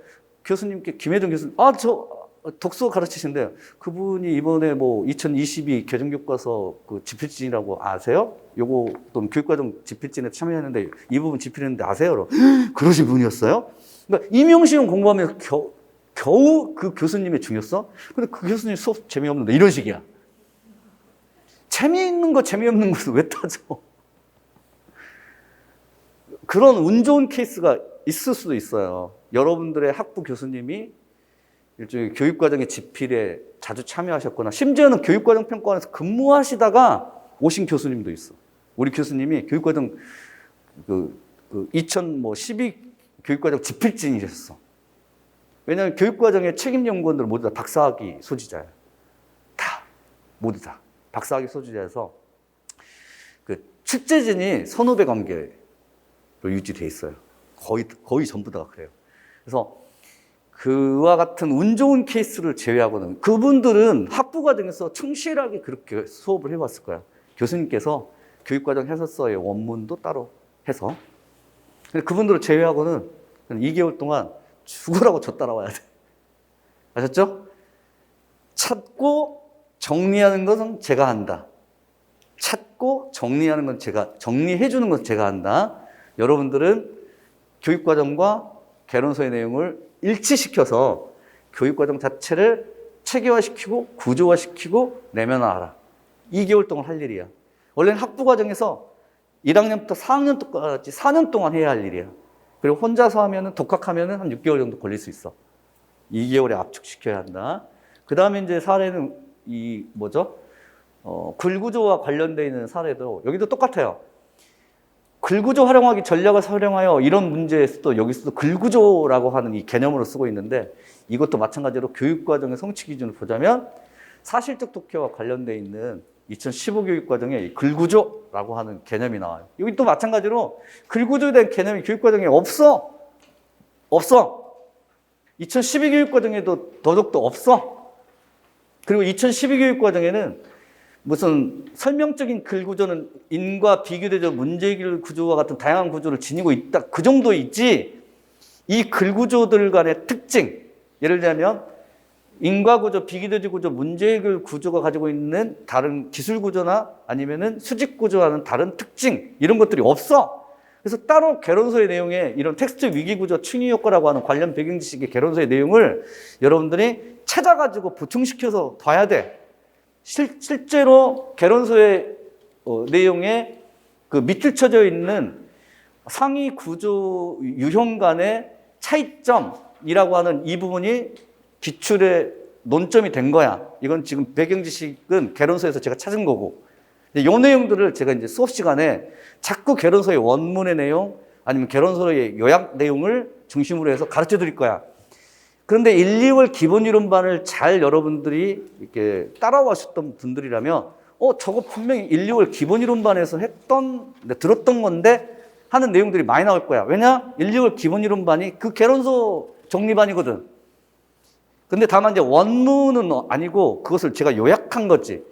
교수님께 김혜정 교수님, 저 독서 가르치신대요. 그분이 이번에 뭐 2022 개정교과서 그 집필진이라고 아세요? 요거 또 교육과정 집필진에 참여했는데 이 부분 집필했는데 아세요? 그러신 분이었어요? 그러니까 임용시험 공부하면서 겨우 그 교수님의 중요성? 근데 그 교수님 수업 재미없는데 이런 식이야. 재미있는 거 재미없는 것을 왜 따져? 그런 운 좋은 케이스가 있을 수도 있어요. 여러분들의 학부 교수님이 일종의 교육과정의 집필에 자주 참여하셨거나 심지어는 교육과정 평가원에서 근무하시다가 오신 교수님도 있어. 우리 교수님이 교육과정 2012 교육과정 집필진이셨어. 왜냐하면 교육과정의 책임 연구원들 모두 다 박사학위 소지자예요. 다 모두 다 박사학위 소지자여서 그 출제진이 선후배 관계로 유지돼 있어요. 거의 전부 다 그래요. 그래서 그와 같은 운 좋은 케이스를 제외하고는 그분들은 학부 과정에서 충실하게 그렇게 수업을 해왔을 거야. 교수님께서 교육과정 해설서의 원문도 따로 해서. 근데 그분들을 제외하고는 2개월 동안 죽으라고 저 따라와야 돼. 아셨죠? 찾고 정리하는 것은 제가 한다. 찾고 정리하는 건 정리해 주는 건 제가 한다. 여러분들은 교육과정과 개론서의 내용을 일치시켜서 교육과정 자체를 체계화시키고 구조화시키고 내면화하라. 2개월 동안 할 일이야. 원래는 학부과정에서 1학년부터 4학년까지 4년 동안 해야 할 일이야. 그리고 혼자서 하면은 독학하면은 한 6개월 정도 걸릴 수 있어. 2개월에 압축시켜야 한다. 그 다음에 이제 사례는 글구조와 관련되어 있는 사례도 여기도 똑같아요. 글구조 활용하기 전략을 활용하여 이런 문제에서도 여기서도 글구조라고 하는 이 개념으로 쓰고 있는데 이것도 마찬가지로 교육과정의 성취 기준을 보자면 사실적 독해와 관련되어 있는 2015 교육과정에 이 글구조라고 하는 개념이 나와요. 여기 또 마찬가지로 글구조에 대한 개념이 교육과정에 없어. 2012 교육과정에도 더더욱도 없어. 그리고 2012 교육과정에는 무슨 설명적인 글구조는 인과 비교대적 문제해결 구조와 같은 다양한 구조를 지니고 있다. 그 정도 있지. 이 글구조들 간의 특징. 예를 들면 인과구조, 비교대적 구조, 문제해결 구조가 가지고 있는 다른 기술 구조나 아니면은 수직 구조와는 다른 특징. 이런 것들이 없어. 그래서 따로 개론서의 내용에 이런 텍스트 위기 구조, 충의 효과라고 하는 관련 배경 지식의 개론서의 내용을 여러분들이 찾아가지고 보충시켜서 봐야 돼. 실제로 개론서의 내용에 그 밑줄 쳐져 있는 상위 구조 유형 간의 차이점이라고 하는 이 부분이 기출의 논점이 된 거야. 이건 지금 배경 지식은 개론서에서 제가 찾은 거고. 이 내용들을 제가 이제 수업 시간에 자꾸 개론서의 원문의 내용 아니면 개론서의 요약 내용을 중심으로 해서 가르쳐 드릴 거야. 그런데 1, 2월 기본 이론반을 잘 여러분들이 이렇게 따라와셨던 분들이라면, 저거 분명히 1, 2월 기본 이론반에서 들었던 건데 하는 내용들이 많이 나올 거야. 왜냐? 1, 2월 기본 이론반이 그 개론서 정리반이거든. 근데 다만 이제 원문은 아니고 그것을 제가 요약한 거지.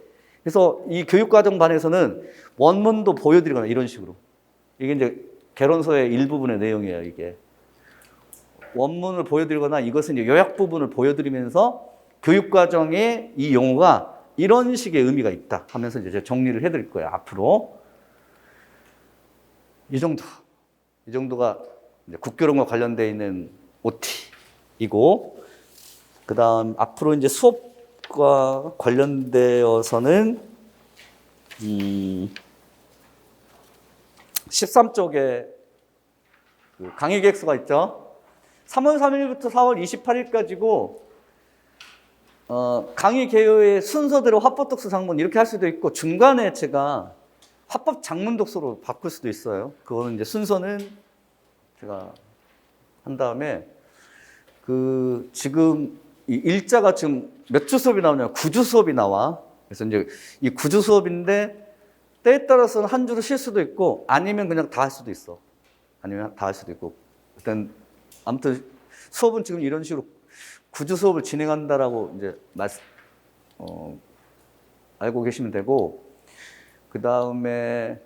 그래서 이 교육과정반에서는 원문도 보여드리거나 이런 식으로. 이게 이제 개론서의 일부분의 내용이에요, 이게. 원문을 보여드리거나 이것은 이제 요약 부분을 보여드리면서 교육과정에 이 용어가 이런 식의 의미가 있다 하면서 이제 제가 정리를 해드릴 거예요, 앞으로. 이 정도가 이제 국교론과 관련되어 있는 OT이고, 그 다음 앞으로 이제 수업과 관련되어서는 13쪽에 그 강의 계획서가 있죠. 3월 3일부터 4월 28일까지고 강의 개요의 순서대로 화법 독서 장문 이렇게 할 수도 있고 중간에 제가 화법 장문 독서로 바꿀 수도 있어요. 그거는 이제 순서는 제가 한 다음에 그 지금 이 일자가 지금 몇 주 수업이 나오냐면 9주 수업이 나와. 그래서 이제 이 9주 수업인데 때에 따라서는 한 주를 쉴 수도 있고 아니면 그냥 다 할 수도 있어. 아니면 다 할 수도 있고. 일단 아무튼 수업은 지금 이런 식으로 9주 수업을 진행한다라고 이제 알고 계시면 되고, 그 다음에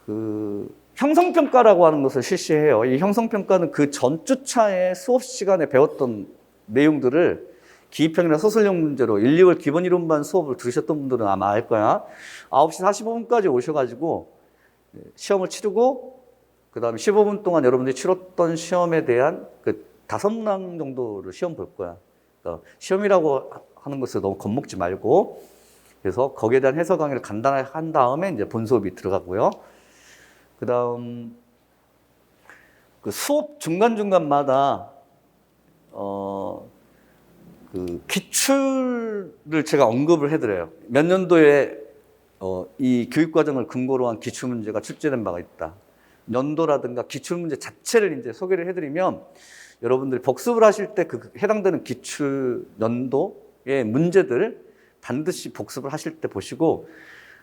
그 형성평가라고 하는 것을 실시해요. 이 형성평가는 그 전주차에 수업 시간에 배웠던 내용들을 기입형이나 소설형 문제로 1, 2월 기본 이론반 수업을 들으셨던 분들은 아마 알 거야. 9시 45분까지 오셔가지고 시험을 치르고 그 다음에 15분 동안 여러분들이 치렀던 시험에 대한 그 5문항 정도를 시험 볼 거야. 그러니까 시험이라고 하는 것을 너무 겁먹지 말고 그래서 거기에 대한 해설 강의를 간단하게 한 다음에 이제 본 수업이 들어가고요. 그다음 그 수업 중간중간마다 그 기출을 제가 언급을 해드려요. 몇 년도에 이 교육과정을 근거로 한 기출문제가 출제된 바가 있다. 연도라든가 기출문제 자체를 이제 소개를 해드리면 여러분들이 복습을 하실 때 그 해당되는 기출 연도의 문제들 반드시 복습을 하실 때 보시고,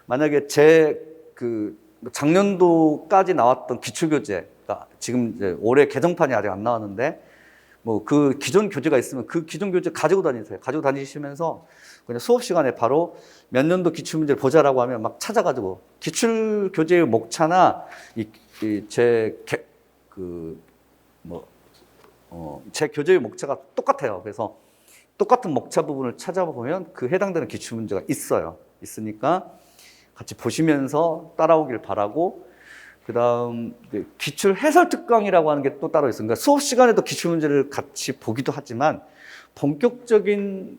만약에 제 그 작년도까지 나왔던 기출교재가 지금 이제 올해 개정판이 아직 안 나왔는데 뭐 그 기존 교재가 있으면 그 기존 교재 가지고 다니세요. 가지고 다니시면서 그냥 수업 시간에 바로 몇 년도 기출문제를 보자라고 하면 막 찾아가지고, 기출 교재의 목차나 제 교재의 목차가 똑같아요. 그래서 똑같은 목차 부분을 찾아보면 그 해당되는 기출문제가 있으니까 같이 보시면서 따라오길 바라고, 그 다음 기출 해설 특강이라고 하는 게 또 따로 있어요. 그러니까 수업 시간에도 기출 문제를 같이 보기도 하지만 본격적인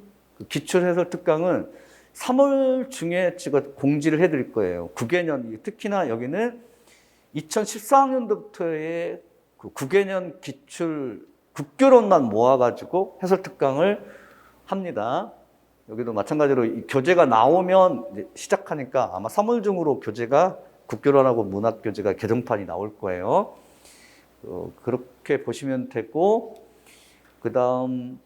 기출 해설 특강은 3월 중에 제가 공지를 해드릴 거예요. 9개년, 특히나 여기는 2014학년도부터의 그 9개년 기출 국교론만 모아가지고 해설 특강을 합니다. 여기도 마찬가지로 이 교재가 나오면 이제 시작하니까 아마 3월 중으로 교재가 국교론하고 문학교재가 개정판이 나올 거예요. 그렇게 보시면 되고, 그 다음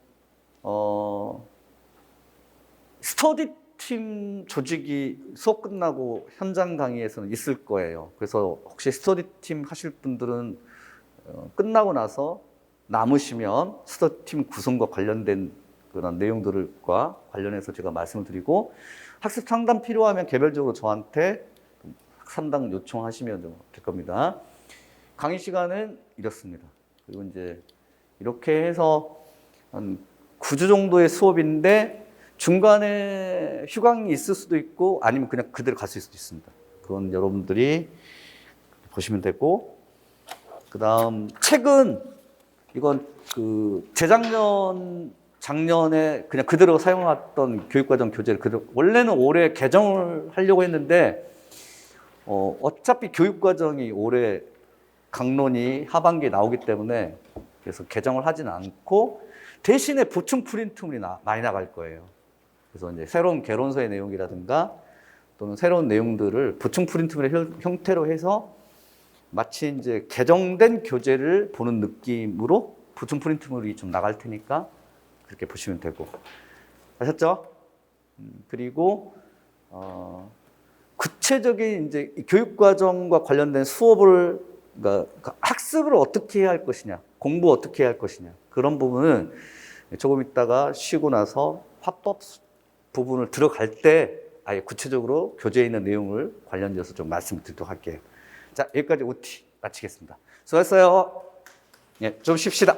스터디팀 조직이 수업 끝나고 현장 강의에서는 있을 거예요. 그래서 혹시 스터디팀 하실 분들은 끝나고 나서 남으시면 스터디팀 구성과 관련된 그런 내용들과 관련해서 제가 말씀을 드리고, 학습 상담 필요하면 개별적으로 저한테 상담 요청하시면 될 겁니다. 강의 시간은 이렇습니다. 그리고 이제 이렇게 해서 한 9주 정도의 수업인데 중간에 휴강이 있을 수도 있고 아니면 그냥 그대로 갈 수 있을 수도 있습니다. 그건 여러분들이 보시면 되고, 그 다음 책은 이건 그 작년에 그냥 그대로 사용했던 교육과정 교재를 그대로, 원래는 올해 개정을 하려고 했는데 어차피 교육과정이 올해 강론이 하반기에 나오기 때문에 그래서 개정을 하진 않고 대신에 보충 프린트물이 많이 나갈 거예요. 그래서 이제 새로운 개론서의 내용이라든가 또는 새로운 내용들을 보충 프린트물의 형태로 해서 마치 이제 개정된 교재를 보는 느낌으로 보충 프린트물이 좀 나갈 테니까 그렇게 보시면 되고. 아셨죠? 그리고 구체적인 이제 교육과정과 관련된 수업을, 그러니까 학습을 어떻게 해야 할 것이냐, 공부 어떻게 해야 할 것이냐, 그런 부분은 조금 있다가 쉬고 나서 화법 부분을 들어갈 때 아예 구체적으로 교재에 있는 내용을 관련해서 좀 말씀드리도록 할게요. 자, 여기까지 OT 마치겠습니다. 수고했어요. 예, 좀 쉽시다.